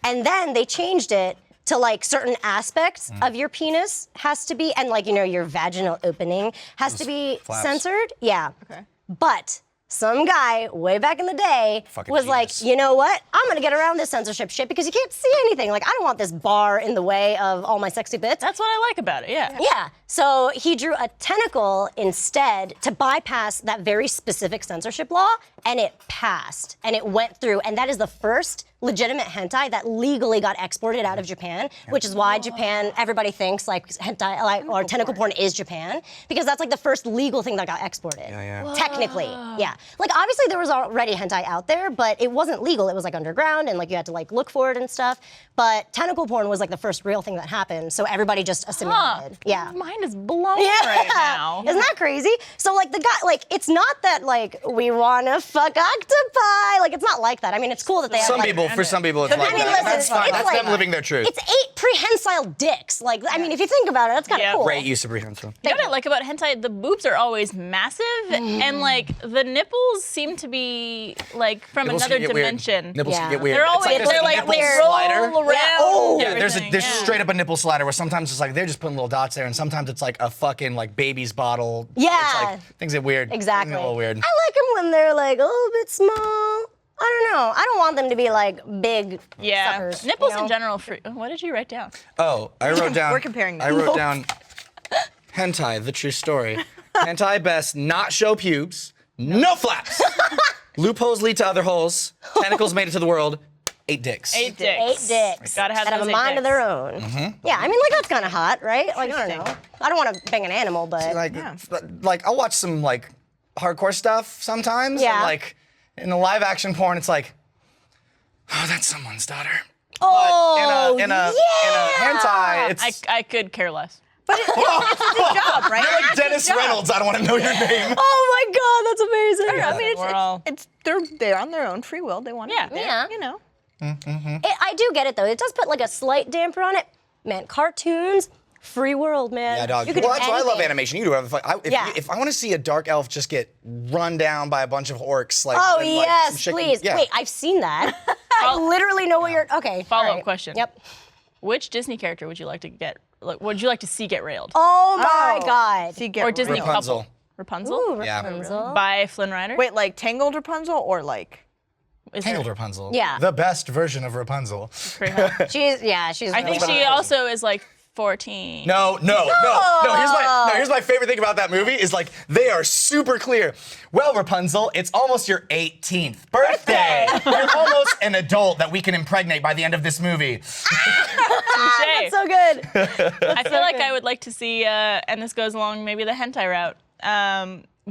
And then they changed it to like certain aspects of your penis has to be, and like, your vaginal opening has to be flaps. censored. Yeah. Okay. But some guy way back in the day Fucking was like, genius. you know what? I'm gonna get around this censorship shit because you can't see anything. Like, I don't want this bar in the way of all my sexy bits. That's what I like about it. Yeah. Yeah. So he drew a tentacle instead to bypass that very specific censorship law, and it passed. And it went through, and that is the first legitimate hentai that legally got exported out of Japan, which is why Japan, everybody thinks like hentai, or tentacle porn is Japan, because that's like the first legal thing that got exported. Yeah. Technically, yeah. Like, obviously there was already hentai out there, but it wasn't legal. It was like underground, and like you had to like look for it and stuff. But tentacle porn was like the first real thing that happened, so everybody just assimilated. Yeah. Mine is blown right now. Isn't that crazy? So like the guy, like it's not that like we wanna fuck octopi. Like it's not like that. I mean, it's cool that they have, like, For some people, it's like mean, that. listen, That's fine. it's That's like- them living their truth. It's 8 prehensile dicks. Like, I mean, if you think about it, that's kind of Yeah. cool. Great use of prehensile. You know what I like about hentai? The boobs are always massive, and like the nipples seem to be like from Nipples another can get weird. dimension. Nipples can Yeah. get weird. They're It's always there's they're a like nipple they slider. roll around. Oh. Yeah, there's everything, straight up a nipple slider where sometimes it's like they're just putting little dots there, and sometimes it's like a fucking like baby's bottle. Yeah. It's like things get weird. Exactly. Things get a little weird. I like them when they're like a little bit small. I don't know. I don't want them to be like big Yeah, suckers. nipples you know? in general. What did you write down? Oh, I wrote down. We're comparing I wrote down hentai, the true story. Hentai best not show pubes, no flaps. Loopholes lead to other holes. Tentacles made it to the world. 8 dicks. 8 dicks. 8 dicks. Gotta have that have those a 8 mind of dicks. their own. Yeah, I mean, like that's kind of hot, right? Like I don't know. I don't want to bang an animal, but Like I'll watch some like hardcore stuff sometimes. Yeah. And, like in the live action porn, it's like, oh, that's someone's daughter. oh, in a hentai, it's I could care less. But it's a job, right? you're like Dennis Reynolds. I don't want to know your name. oh my god, that's amazing. I mean, We're all- it's they're on their own free will. They want to Yeah. be there, Yeah. you know. I do get it though. It does put like a slight damper on it. Man, cartoons, free world, man. Yeah, dog. You could Well, do that's why I love anything. animation. You do whatever the fuck. Yeah. If I want to see a dark elf just get run down by a bunch of orcs, like Oh and, like, yes, some shit- please. yeah. Wait, I've seen that. I literally know what you're. Okay. Follow-up all right. question. Yep. Which Disney character would you like to get? Like, would you like to see get railed? Oh my god. So you get Or Disney Rapunzel. couple? Rapunzel? Ooh, Yeah. Rapunzel. By Flynn Rider? Wait, like Tangled Rapunzel or like? Is Tangled there- Rapunzel. Yeah. The best version of Rapunzel. pretty hot. She's I think really she also is like 14. No. Here's my favorite thing about that movie is like they are super clear. Well, Rapunzel, it's almost your 18th birthday. You're almost an adult that we can impregnate by the end of this movie. Touché. so good. I feel like I would like to see, and this goes along maybe the hentai route,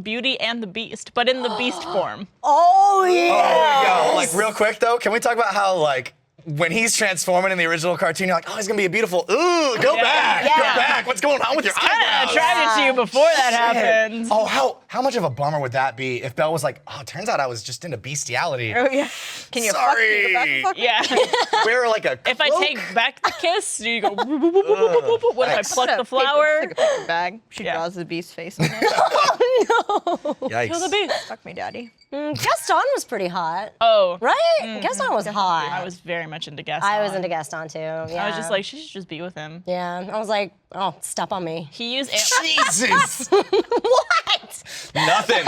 Beauty and the Beast, but in the Beast form. Oh yeah. Yo, like real quick though, can we talk about how like when he's transforming in the original cartoon, you're like, oh, he's gonna be a beautiful. Ooh, go back, Yeah. go back. What's going on with your eyebrows? Attracted to you before that happens. Oh, how much of a bummer would that be if Belle was like, oh, it turns out I was just into bestiality. Oh yeah. Can you Sorry. fuck me? Yeah. Wear like a If I cloak. take back the kiss, do you go? Boop, boop, boop, boop, boop, boop, boop? What if I Thanks. pluck the flower? Like a paper bag. She Yeah. draws the beast's face on it. Yikes. Kill the beast. Fuck me, daddy. Gaston was pretty hot, Oh, right? Gaston was hot. I was very much into Gaston. I was into Gaston too. Yeah. I was just like, she should just be with him. Yeah. I was like, oh, step on me. He used Jesus. What? Nothing.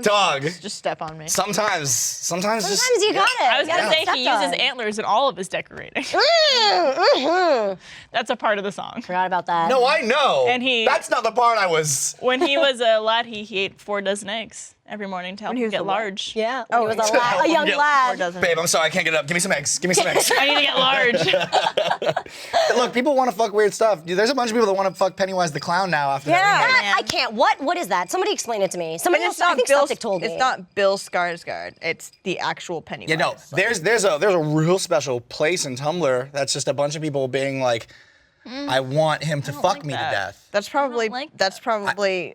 Dog. Just step on me. Sometimes Sometimes just. you got it. I was gonna say he uses it. antlers in all of his decorating. That's a part of the song. Forgot about that. No, I know. And he- That's not the part I was. When he was a lad, he ate 4 dozen eggs every morning to help he him was get a what? large. Yeah. Oh, it was To help a him young get- lad. Doesn't. Babe, I'm sorry, I can't get up. Give me some eggs. Give me some eggs. I need to get large. Look, people want to fuck weird stuff. Dude, there's a bunch of people that want to fuck Pennywise the Clown now after Yeah. that remake. That, I can't. What is that? Somebody explain it to me. Somebody And else. it's not I think Bill. Skeptic told me. It's not Bill Skarsgård. It's the actual Pennywise. Yeah, no, there's a real special place in Tumblr that's just a bunch of people being like, I want him to fuck like me that. to death. That's probably like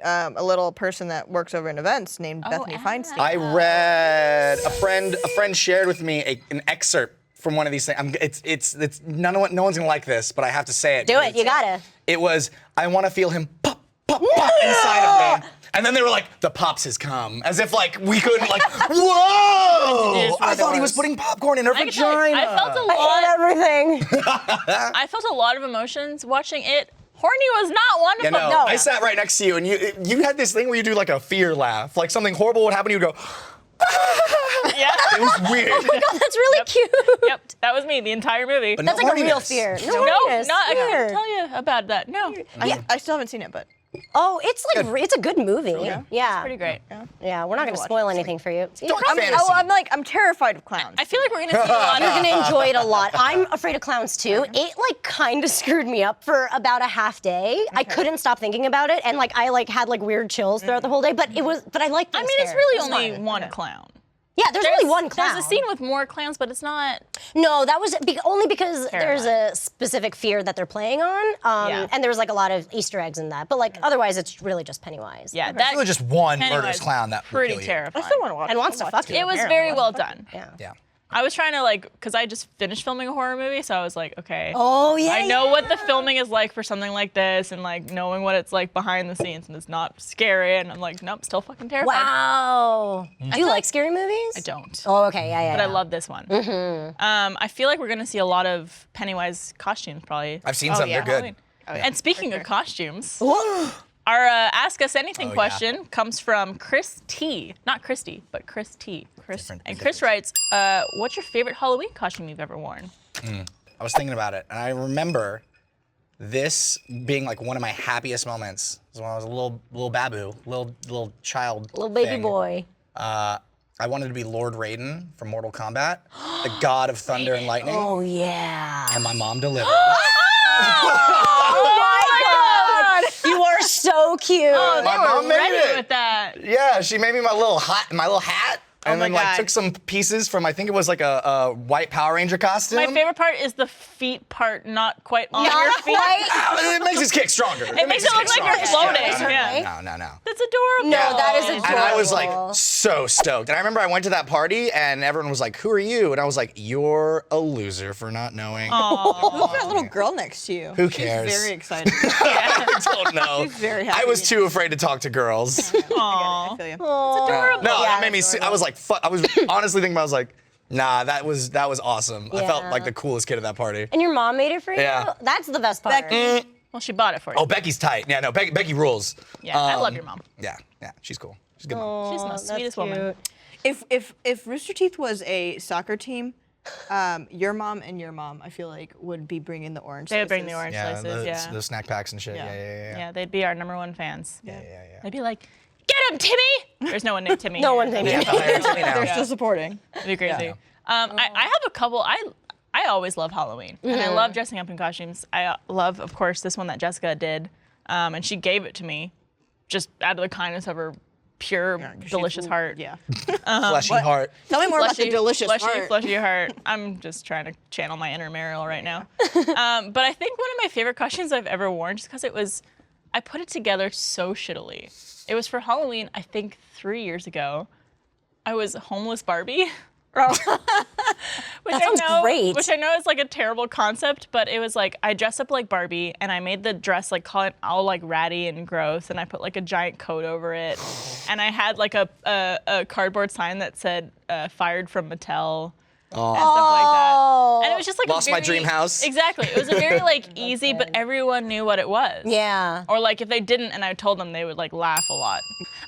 a little person that works over in events named Bethany Feinstein. I read a friend shared with me an excerpt from one of these things. It's no one's gonna like this, but I have to say it. Do it. You gotta. It was, I want to feel him pop, pop, pop inside of me. And then they were like, the pops has come. As if like we couldn't like, whoa! I thought he was putting popcorn in her I can tell you, vagina. I felt a I lot. hate everything. I felt a lot of emotions watching it. Horny was not one of Yeah, them. no, I sat right next to you and you had this thing where you do like a fear laugh. Like something horrible would happen, you'd go, Yeah. it was weird. Oh my god, that's really cute. Yep, that was me the entire movie. But That's no like a real horniness. fear. No, horniness. not. I Fear. can't tell you about that. No. I still haven't seen it, but Oh, it's like it's a good movie. Yeah. Pretty great. Yeah, we're not gonna spoil anything for you. You Don't probably- fantasy. I'm terrified of clowns. I feel like we're gonna see a lot You're of gonna enjoy it a lot. I'm afraid of clowns too. It like kind of screwed me up for about a half day. I couldn't stop thinking about it, and like I like had like weird chills throughout the whole day. But I liked. I mean, it's really only one clown. Yeah, there's only one clown. There's a scene with more clowns, but it's not. No, that was only because there's Terrifying. a specific fear that they're playing on, Yeah. and there was like a lot of Easter eggs in that. But like otherwise, it's really just Pennywise. Yeah, It's that really just one Pennywise, murderous clown that will pretty kill you. terrifying. I still want to watch. And wants to fuck you. It was very well done. Yeah. I was trying to because I just finished filming a horror movie, so I was like, okay. Oh yeah. I know what the filming is like for something like this, and like knowing what it's like behind the scenes, and it's not scary, and I'm like, nope, still fucking terrified. Wow. Do you like scary movies? I don't. Oh, okay, yeah. But I love this one. I feel like we're gonna see a lot of Pennywise costumes probably. I've seen some. yeah. They're good. Halloween. And speaking of costumes, Whoa. our Ask Us Anything Oh, yeah. question comes from Chris T. Not Christy, but Chris T. Different- And Chris writes, what's your favorite Halloween costume you've ever worn? I was thinking about it, and I remember this being like one of my happiest moments. Was when I was a little babu, little child, Little baby thing. boy. I wanted to be Lord Raiden from Mortal Kombat, the god of thunder and lightning, Oh yeah. and my mom delivered. Oh my God. You are so cute. Oh, My they were mom made ready it. with that. Yeah, she made me my little hat, and my then like God. took some pieces from I think it was like a white Power Ranger costume. My favorite part is the feet part not quite on Not your feet. quite. It makes his kick stronger. It makes it look like you're floating. Yeah. No. That's adorable. No, that is adorable. And I was like so stoked. And I remember I went to that party and everyone was like, "Who are you?" And I was like, "You're a loser for not knowing." Who's that little girl next to you? Who cares? She's very excited. I don't know. She's very happy. I was too afraid to talk to girls. I feel you. Adorable. No, Yeah, that made me. I was like, fuck. I was honestly thinking about. I was like, nah, that was awesome. I felt Yeah. like the coolest kid at that party. And your mom made it for you? Yeah. That's the best part. Becky. Well, she bought it for you. Oh, Becky's tight. Yeah, no, Becky rules. Yeah, I love your mom. Yeah, she's cool. She's a good mom. She's the most sweetest woman. If Rooster Teeth was a soccer team, your mom and your mom, I feel like, would be bringing the orange. They would bring the slices. orange Yeah, slices. the snack packs and shit. Yeah. Yeah. Yeah, they'd be our #1 fans. Yeah. They'd be like, "Get him, Timmy!" There's no one named Timmy. No one named Yeah, Timmy. They're still supporting. It'd be crazy. Yeah. I have a couple. I always love Halloween, and I love dressing up in costumes. I love, of course, this one that Jessica did, and she gave it to me, just out of the kindness of her pure, delicious heart. Yeah. Fleshy heart. Tell me more about the delicious fleshy, heart. fleshy heart. I'm just trying to channel my inner Mariel right now. But I think one of my favorite costumes I've ever worn, just because I put it together so shittily. It was for Halloween, I think 3 years ago. I was homeless Barbie. That sounds great. Which I know is like a terrible concept, but it was like I dressed up like Barbie and I made the dress like all like ratty and gross, and I put like a giant coat over it, and I had like a cardboard sign that said "Fired from Mattel." And stuff like that. And it was just like Lost my dream house. Exactly. It was a very like easy, but everyone knew what it was. Yeah. Or like if they didn't and I told them, they would like laugh a lot.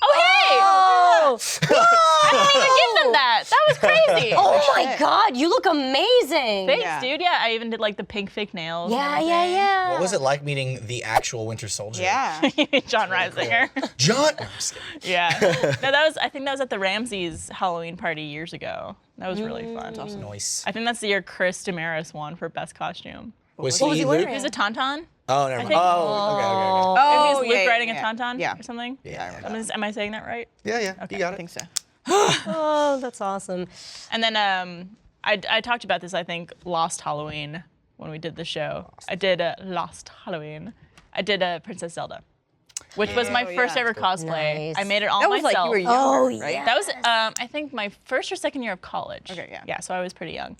Oh hey! Oh, I didn't even give them that. That was crazy. oh my God, you look amazing. Thanks, Yeah. dude. Yeah, I even did like the pink fake nails. Yeah. What was it like meeting the actual Winter Soldier? Yeah. John Reisinger. John. No, I'm just kidding. Yeah. No, I think that was at the Ramses Halloween party years ago. That was really fun. Nice. I think that's the year Chris Damaris won for best costume. Was was he Luke? wearing? He was a tauntaun. Oh, never mind. think- Oh, okay. Oh, yeah, Luke riding yeah. a tauntaun Yeah. or something. Yeah, I remember Am I saying that right? Yeah, you got I it. think so. Oh, that's awesome. And then I talked about this, I think, Lost Halloween when we did the show. I did Lost Halloween. I did Princess Zelda, which was my first yeah. ever cosplay. Nice. I made it all That was myself. like you were younger, right? yeah. That was, I think, my first or second year of college. Okay, yeah. Yeah, so I was pretty young.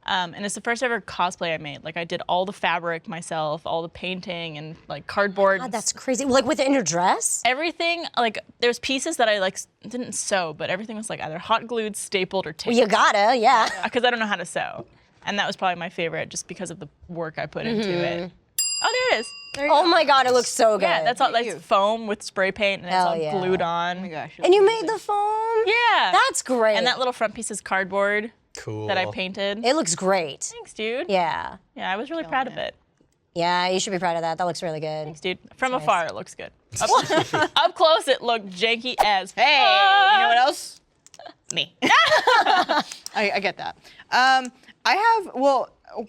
And it's the first ever cosplay I made. Like, I did all the fabric myself, all the painting, and like cardboard. God, that's crazy. Like within your dress? Everything, like, there's pieces that I like didn't sew, but everything was like either hot glued, stapled, or taped. Well, you gotta, yeah. Because I don't know how to sew. And that was probably my favorite just because of the work I put into it. Oh, there it is. Oh my God, it looks so good. Yeah, that's all Thank like you. foam with spray paint and Hell it's all yeah. glued on. Oh my gosh. And you made the foam? Yeah. That's great. And that little front piece is cardboard Cool. that I painted. It looks great. Thanks, dude. Yeah. Yeah, I was really proud of it. Yeah, you should be proud of that. That looks really good. Thanks, dude. From afar, it looks good. Up close, it looked janky as fuck. Hey, you know what else? Me. I get that.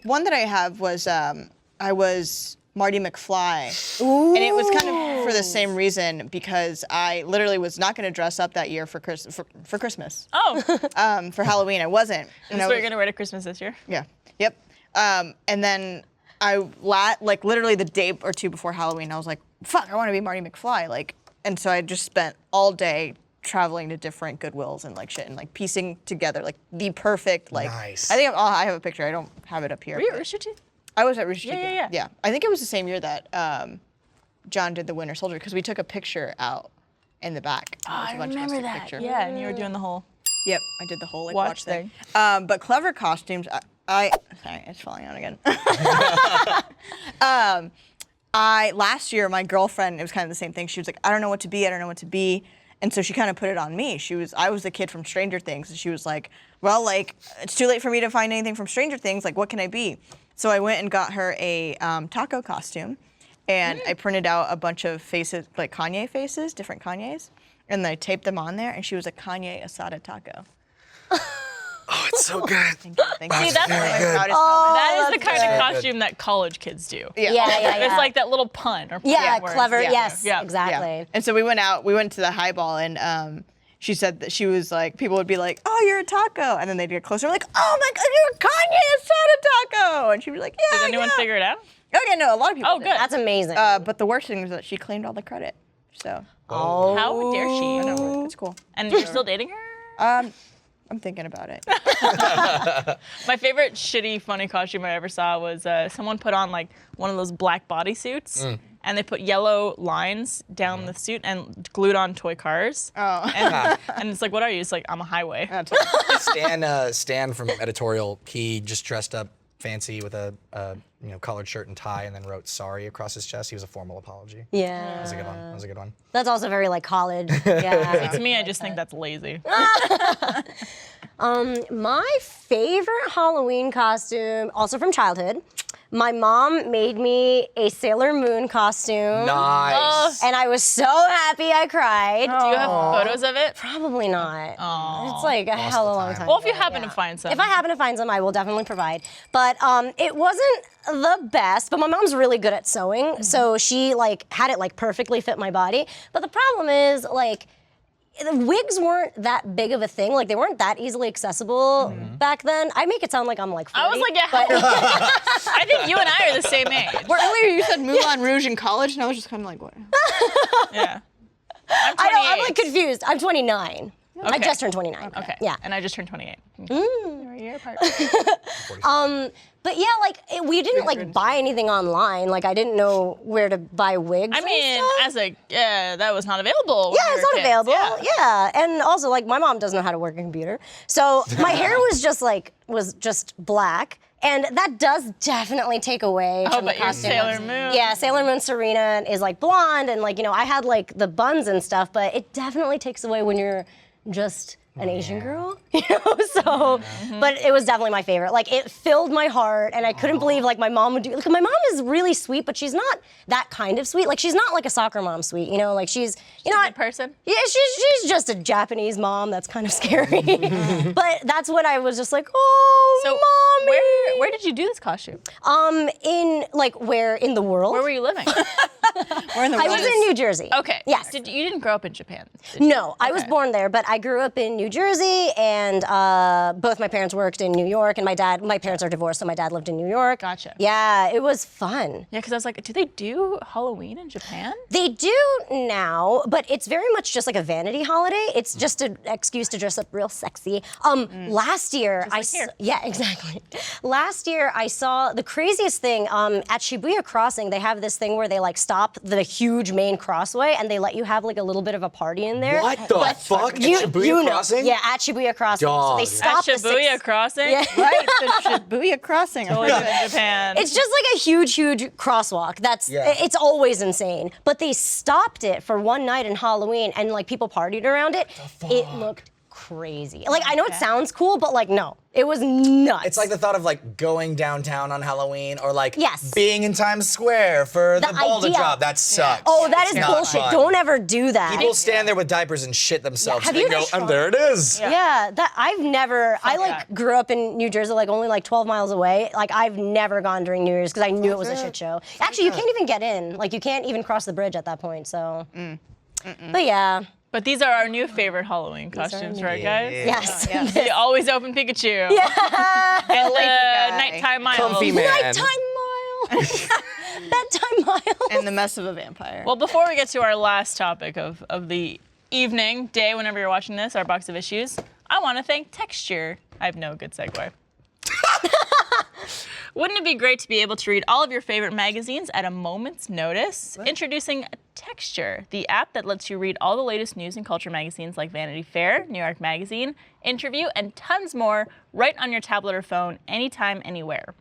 One that I have was I was Marty McFly. And it was kind of for the same reason because I literally was not going to dress up that year for Christmas. Oh, For Halloween, I wasn't. that's what you're gonna wear to Christmas this year? Yeah. Yep. And then literally the day or two before Halloween, I was like, fuck, I want to be Marty McFly. And so I just spent all day traveling to different Goodwills and shit and piecing together the perfect Nice. I think I have a picture. I don't have it up here. Were you at but Rooster Teeth? I was at Rooster Teeth. Yeah. Yeah. I think it was the same year that John did the Winter Soldier because we took a picture out in the back. Oh, I It was a bunch of us remember took a that. picture. Yeah, and you were doing the whole. Yep, I did the whole Watch watch thing. But clever costumes. Sorry, it's falling out again. Last year, my girlfriend, it was kind of the same thing. She was like, I don't know what to be. And so she kind of put it on me. I was the kid from Stranger Things, and she was like, well, it's too late for me to find anything from Stranger Things. What can I be? So I went and got her a taco costume, and I printed out a bunch of faces, Kanye faces, different Kanyes, and I taped them on there, and she was a Kanye asada taco. Oh, it's so good. Thank you. See, that's my very good. proudest moment. That is the kind good. of costume that college kids do. Yeah. It's like that little pun or Yeah, words. clever. Yeah. Yes, Yeah. exactly. Yeah. And so we went to the highball, and she said that she was like, people would be like, oh, you're a taco. And then they'd get closer, like, oh my God, you're a Kanye asada taco. And she'd be like, yeah. Did anyone yeah. figure it out? Oh, yeah, no, a lot of people Oh, did. good. That's amazing. But the worst thing was that she claimed all the credit. So, How dare she? no, it's cool. And you're still dating her? I'm thinking about it. My favorite shitty funny costume I ever saw was someone put on one of those black bodysuits and they put yellow lines down the suit and glued on toy cars. Oh. And it's like, what are you? It's like, I'm a highway. That's Stan from editorial, he just dressed up fancy with a collared shirt and tie, and then wrote "sorry" across his chest. He was a formal apology. yeah. That was a good one. That's also very college. Yeah. To me, I just think that's lazy. My favorite Halloween costume, also from childhood, my mom made me a Sailor Moon costume. Nice. And I was so happy I cried. Do you have photos of it? Probably not. It's a Lost hell of a the long time. time. Well, if you happen to find some. If I happen to find some, I will definitely provide. But it wasn't the best, but my mom's really good at sewing, so she had it perfectly fit my body. But the problem is the wigs weren't that big of a thing. They weren't that easily accessible back then. I make it sound like I'm 40. I was like, yeah, I think you and I are the same age. Well, earlier you said Moulin Rouge in college, and I was just kind of like, what? Yeah. I'm 28. I know, I'm confused. I'm 29. I Okay. just turned 29. Okay. Yeah. And I just turned 28. We're a year apart. But yeah, we didn't buy anything online. I didn't know where to buy wigs. I and mean, stuff. that was not available. when Yeah, we it's were not kids. available. Yeah. Yeah. And also my mom doesn't know how to work a computer. So my hair was just black. And that does definitely take away from the but you're costume. Sailor Moon. Yeah, Sailor Moon Serena is blonde and I had the buns and stuff, but it definitely takes away when you're just an Asian girl, so, but it was definitely my favorite. It filled my heart, and I couldn't believe my mom would do. My mom is really sweet, but she's not that kind of sweet. She's not a soccer mom sweet, she's a good person. Yeah, she's just a Japanese mom that's kind of scary. But that's what I was just oh, So mommy. where did you do this costume? In where in the world? Where were you living? We're in the I was in New Jersey. Okay. Yes. You didn't grow up in Japan? did you? No, I was Okay. born there, but I grew up in New Jersey, and both my parents worked in New York, and my parents are divorced, so my dad lived in New York. Gotcha. Yeah, it was fun. Yeah, because I was like, do they do Halloween in Japan? They do now, but it's very much just a vanity holiday. It's just an excuse to dress up real sexy. Last year, here. yeah, exactly. Last year, I saw the craziest thing at Shibuya Crossing. They have this thing where they stop the huge main crossway, and they let you have a little bit of a party in there. What the fuck? At Shibuya you know. Crossing? Yeah, at Shibuya Crossing. Dog. So they At stop the Shibuya Crossing? Yeah. Right, the Shibuya Crossing. I live in Japan. It's just a huge crosswalk. Yeah. It's always insane. But they stopped it for one night in Halloween, and people partied around it. It looked crazy. Like, I know it sounds cool, but like, no, it was nuts. It's like the thought of like going downtown on Halloween or like Yes. being in Times Square for the boulder idea. drop. That sucks. Oh, that is It's not bullshit. fun. Don't ever do that. People stand there with diapers and shit themselves. Yeah, have and you they go, tried? and there it is. Yeah, that I've never. I like that. grew up in New Jersey, like only like 12 miles away. Like I've never gone during New Year's because I knew it was a shit show. Actually, you can't even get in. Like you can't even cross the bridge at that point. So, but yeah, But these are our new favorite Halloween costumes, right, guys? yes. The always open Pikachu. Yeah. And the nighttime Miles. Comfy man. Nighttime mile, bedtime mile. And the mess of a vampire. Well, before we get to our last topic of the evening, day, whenever you're watching this, our box of issues, I want to thank Texture. I have no good segue. Wouldn't it be great to be able to read all of your favorite magazines at a moment's notice? Introducing Texture, the app that lets you read all the latest news and culture magazines like Vanity Fair, New York Magazine, Interview, and tons more right on your tablet or phone, anytime, anywhere.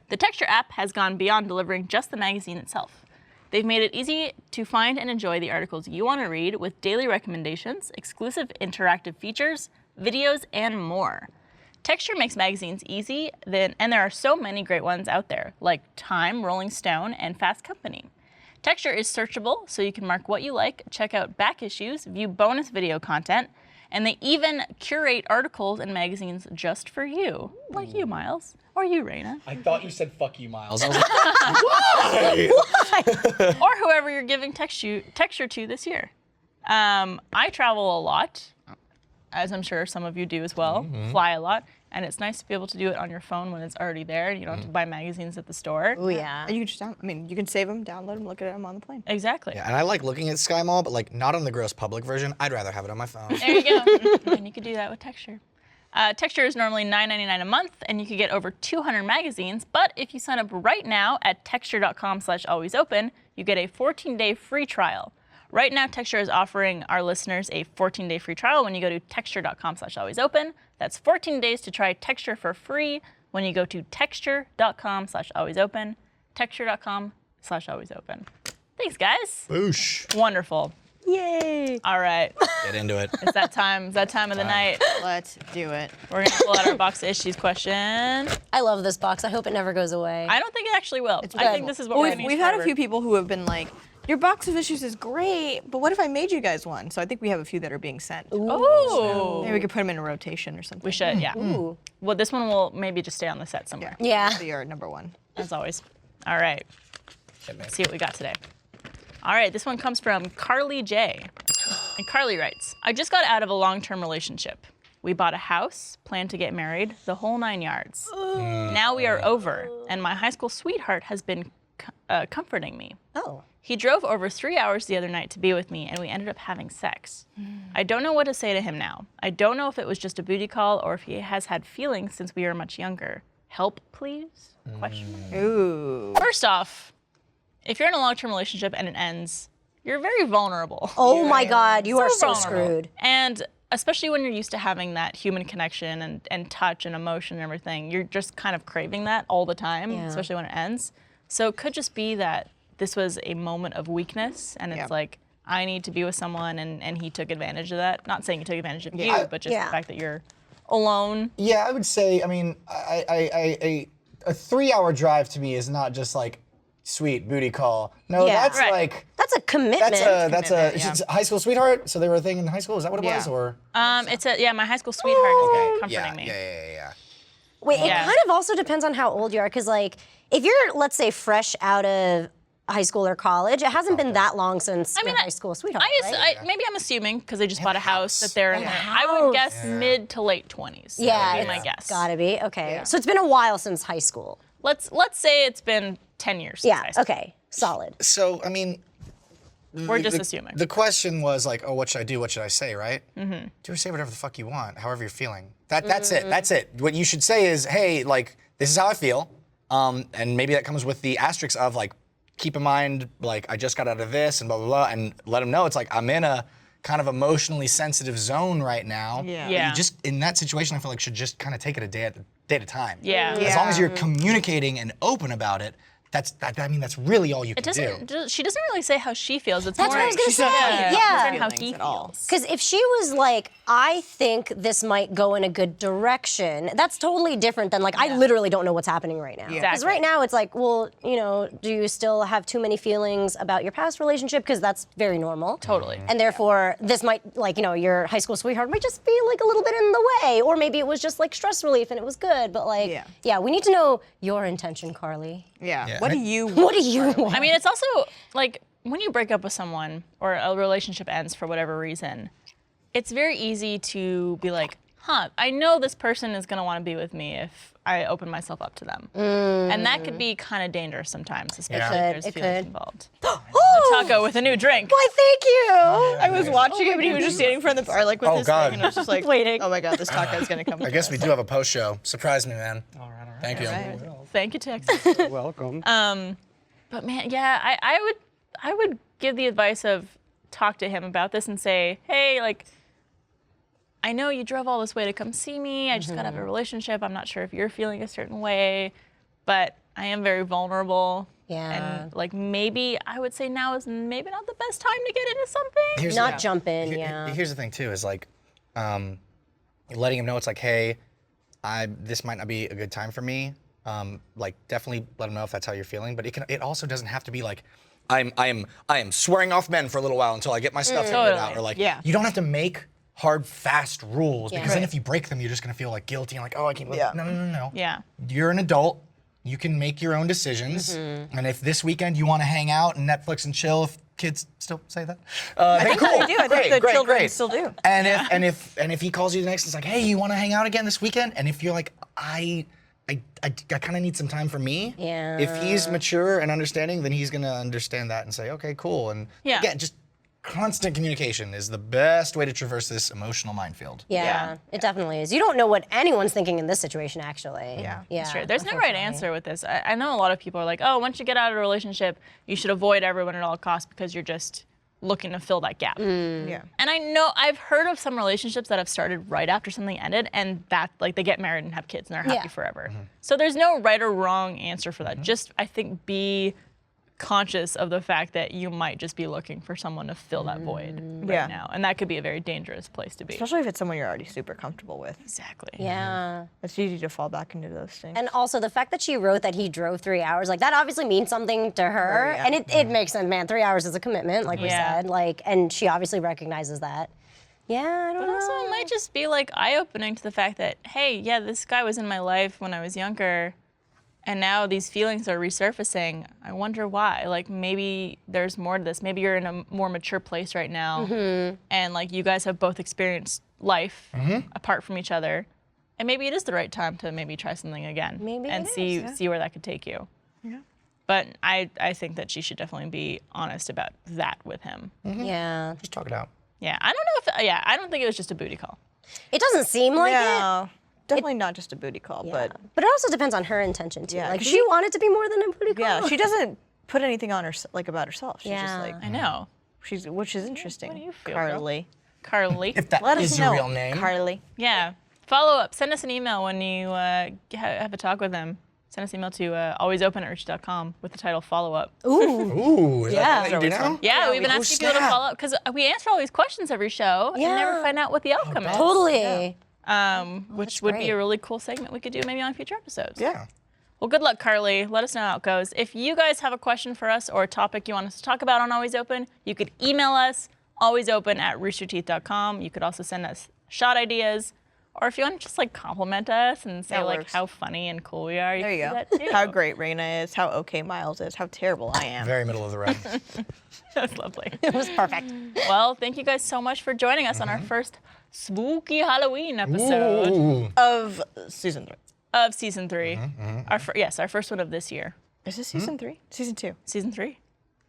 The Texture app has gone beyond delivering just the magazine itself. They've made it easy to find and enjoy the articles you want to read with daily recommendations, exclusive interactive features, videos, and more. Texture makes magazines easy, and there are so many great ones out there, like Time, Rolling Stone, and Fast Company. Texture is searchable, so you can mark what you like, check out back issues, view bonus video content, and they even curate articles and magazines just for you, like you, Miles, or you, Reina, I thought you said fuck you, Miles. I was like, why? or whoever you're giving texture to this year. I travel a lot, as I'm sure some of you do as well, fly a lot, and it's nice to be able to do it on your phone when it's already there. You don't have to buy magazines at the store. Oh yeah. And you can just you can save them, download them, look at them on the plane. Exactly. Yeah, and I like looking at Sky Mall, but like not on the gross public version. I'd rather have it on my phone. There you go. And you could do that with Texture. Texture is normally $9.99 a month, and you could get over 200 magazines. But if you sign up right now at texture.com/alwaysopen, you get a 14-day free trial. Right now, Texture is offering our listeners a 14-day free trial when you go to texture.com/alwaysopen. That's 14 days to try Texture for free when you go to texture.com/alwaysopen. Texture.com/alwaysopen. Thanks, guys. Boosh. Wonderful. Yay. All right. Get into it. It's that time. It's that time of the night. Let's do it. We're going to pull out our box of issues question. I love this box. I hope it never goes away. I don't think it actually will. I good. think this is what we're going to We've had a few people who have been like, your box of issues is great, but what if I made you guys one? So I think we have a few that are being sent. Oh. Maybe we could put them in a rotation or something. We should, yeah. Ooh. Well, this one will maybe just stay on the set somewhere, Yeah. So you're number one. as always. All right. Let's see what we got today. All right, this one comes from Carly J. And Carly writes, I just got out of a long-term relationship. We bought a house, planned to get married, the whole 9 yards. Now we are over, and my high school sweetheart has been comforting me. Oh. He drove over 3 hours the other night to be with me, and we ended up having sex. I don't know what to say to him now. I don't know if it was just a booty call or if he has had feelings since we were much younger. Help, please? Question mark. Ooh. First off, if you're in a long-term relationship and it ends, you're very vulnerable. Oh my God, you are so vulnerable. screwed. And especially when you're used to having that human connection and touch and emotion and everything, you're just kind of craving that all the time, Yeah. especially when it ends. So it could just be that this was a moment of weakness, and it's Yeah. like, I need to be with someone, and he took advantage of that. Not saying he took advantage of you, but just Yeah. the fact that you're alone. Yeah, I would say, I mean, a 3-hour drive to me is not just like, sweet booty call. No, Yeah. that's Right. like, That's a commitment. that's a yeah. it's a high school sweetheart. So they were a thing in high school. Is that what it was? Yeah. Or It's my high school sweetheart is comforting yeah, me. yeah. Wait, Yeah. it kind of also depends on how old you are, because like, if you're, let's say, fresh out of high school or college, it hasn't been that long since your high school sweetheart, right? Maybe I'm assuming because they just bought a house that house. they're in there. I would guess mid to late 20s. Yeah, That would be my it's guess. Gotta be, okay. So it's been a while since high school. Let's say it's been 10 years. Since Yeah, high school. okay, solid. So I mean, We're just assuming. The question was like, oh, what should I do? What should I say? Right? Mm-hmm. Do or say whatever the fuck you want, however you're feeling. That's it. That's it. What you should say is, hey, like this is how I feel, and maybe that comes with the asterisks of like, keep in mind, like I just got out of this and blah blah blah, and let them know it's like I'm in a kind of emotionally sensitive zone right now. Yeah. Yeah. You just in that situation, I feel like should just kind of take it a day at a time. Yeah. As long as you're communicating and open about it, that's really all you can do. She doesn't really say how she feels. It's That's more what I was gonna she's say. not Yeah. saying how he Feelings at all. feels. Because if she was like, I think this might go in a good direction, that's totally different than like, I literally don't know what's happening right now. Because Exactly. right now it's like, well, you know, do you still have too many feelings about your past relationship? Because that's very normal. Totally. And therefore, this might, like, you know, your high school sweetheart might just be like a little bit in the way. Or maybe it was just like stress relief and it was good. But like, yeah, we need to know your intention, Carly. Yeah. What do you What do you want? I mean, it's also like when you break up with someone or a relationship ends for whatever reason, it's very easy to be like, I know this person is going to want to be with me if I open myself up to them. And that could be kind of dangerous sometimes, especially if there's It feelings could. involved. Taco with a new drink. Why, thank you. I was watching him and he was just standing in front of the bar like with Oh, his God. thing and I was just like, Waiting. oh my God, this taco is gonna come. I guess we do have a post show. Surprise me, man. All right. Thank you. Thank you, Texas. Welcome. But man, yeah, I would give the advice of talk to him about this and say, hey, like, I know you drove all this way to come see me. I just got out of a relationship. I'm not sure if you're feeling a certain way, but I am very vulnerable. Yeah. And like maybe I would say now is maybe not the best time to get into something. Not jump in, yeah. Here's the thing too, is like, letting him know it's like, hey, this might not be a good time for me. Like definitely let him know if that's how you're feeling. But it also doesn't have to be like, I am swearing off men for a little while until I get my stuff figured Totally. out. Or like, Yeah. you don't have to make hard, fast rules because then Right. if you break them, you're just gonna feel like guilty and like, oh, I can't. Yeah. No. Yeah. You're an adult. You can make your own decisions. And if this weekend you want to hang out and Netflix and chill, if kids still say that, then cool. they do. I think the children still do. And if he calls you the next, it's like, hey, you want to hang out again this weekend? And if you're like, I kind of need some time for me. Yeah. If he's mature and understanding, then he's gonna understand that and say, okay, cool. And Yeah. again, just constant communication is the best way to traverse this emotional minefield. Yeah, it definitely is. You don't know what anyone's thinking in this situation, actually. Yeah. Sure. There's no right answer with this. I know a lot of people are like, oh, once you get out of a relationship, you should avoid everyone at all costs because you're just looking to fill that gap. Yeah. And I know I've heard of some relationships that have started right after something ended and that like they get married and have kids and they're happy Yeah. forever. So there's no right or wrong answer for that. Just I think be conscious of the fact that you might just be looking for someone to fill that void right Yeah. now. And that could be a very dangerous place to be. Especially if it's someone you're already super comfortable with. Exactly. Yeah. It's easy to fall back into those things. And also the fact that she wrote that he drove 3 hours, like that obviously means something to her. yeah. And it makes sense, man. 3 hours is a commitment, like we Yeah. said. Like, and she obviously recognizes that. Yeah, I don't But know. also it might just be like eye-opening to the fact that, hey, yeah, this guy was in my life when I was younger and now these feelings are resurfacing. I wonder why. Like maybe there's more to this. Maybe you're in a more mature place right now and like you guys have both experienced life apart from each other. And maybe it is the right time to maybe try something again Maybe and it see where that could take you. Yeah. But I think that she should definitely be honest about that with him. Yeah. Just talk it out. Yeah, I don't know if I don't think it was just a booty call. It doesn't seem like it. No, definitely not just a booty call, Yeah. but it also depends on her intention too. Yeah, Like, 'cause does she- she want it to be more than a booty call? yeah, she doesn't put anything on her like about herself. She's just Yeah. like I know. which is interesting. What do you feel, girl? Carly? Carly. If that Let us is know, your real name. Carly. Yeah. Follow up. Send us an email when you have a talk with them. Send us an email to alwaysopen@richie.com with the title follow up. Ooh, is that what you do now? Yeah, we've been asking people to snap. follow up because we answer all these questions every show and never Yeah. find out what the outcome is. Totally. Which would be great. a really cool segment we could do maybe on future episodes. Yeah. Well, good luck, Carly. Let us know how it goes. If you guys have a question for us or a topic you want us to talk about on Always Open, you could email us, alwaysopen@roosterteeth.com. You could also send us shot ideas. Or if you want to just like compliment us and say That like works. how funny and cool we are, There you can go. do that too. How great Reina is, how okay Miles is, how terrible I am. Very middle of the road. That's lovely. It was perfect. Well, thank you guys so much for joining us on our first spooky Halloween episode Ooh. Of season 3. of season 3. Our first one of this year. Is this season 3? Season 2. Season 3.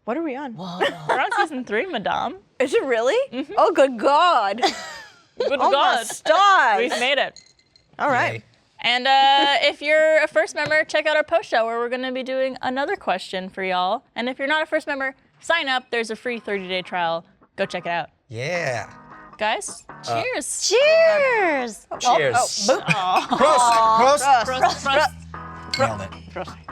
What are we on? We're on season 3, madame. Is it really? Oh, good God. Good Oh, my God. stars. We've made it. All right. Yay. And if you're a first member, check out our post show where we're going to be doing another question for y'all. And if you're not a first member, sign up. There's a free 30-day trial. Go check it out. Yeah. Guys, cheers. Cheers. Cheers. Boop. Prost. Prost. Prost, prost. Nailed it. Trust me.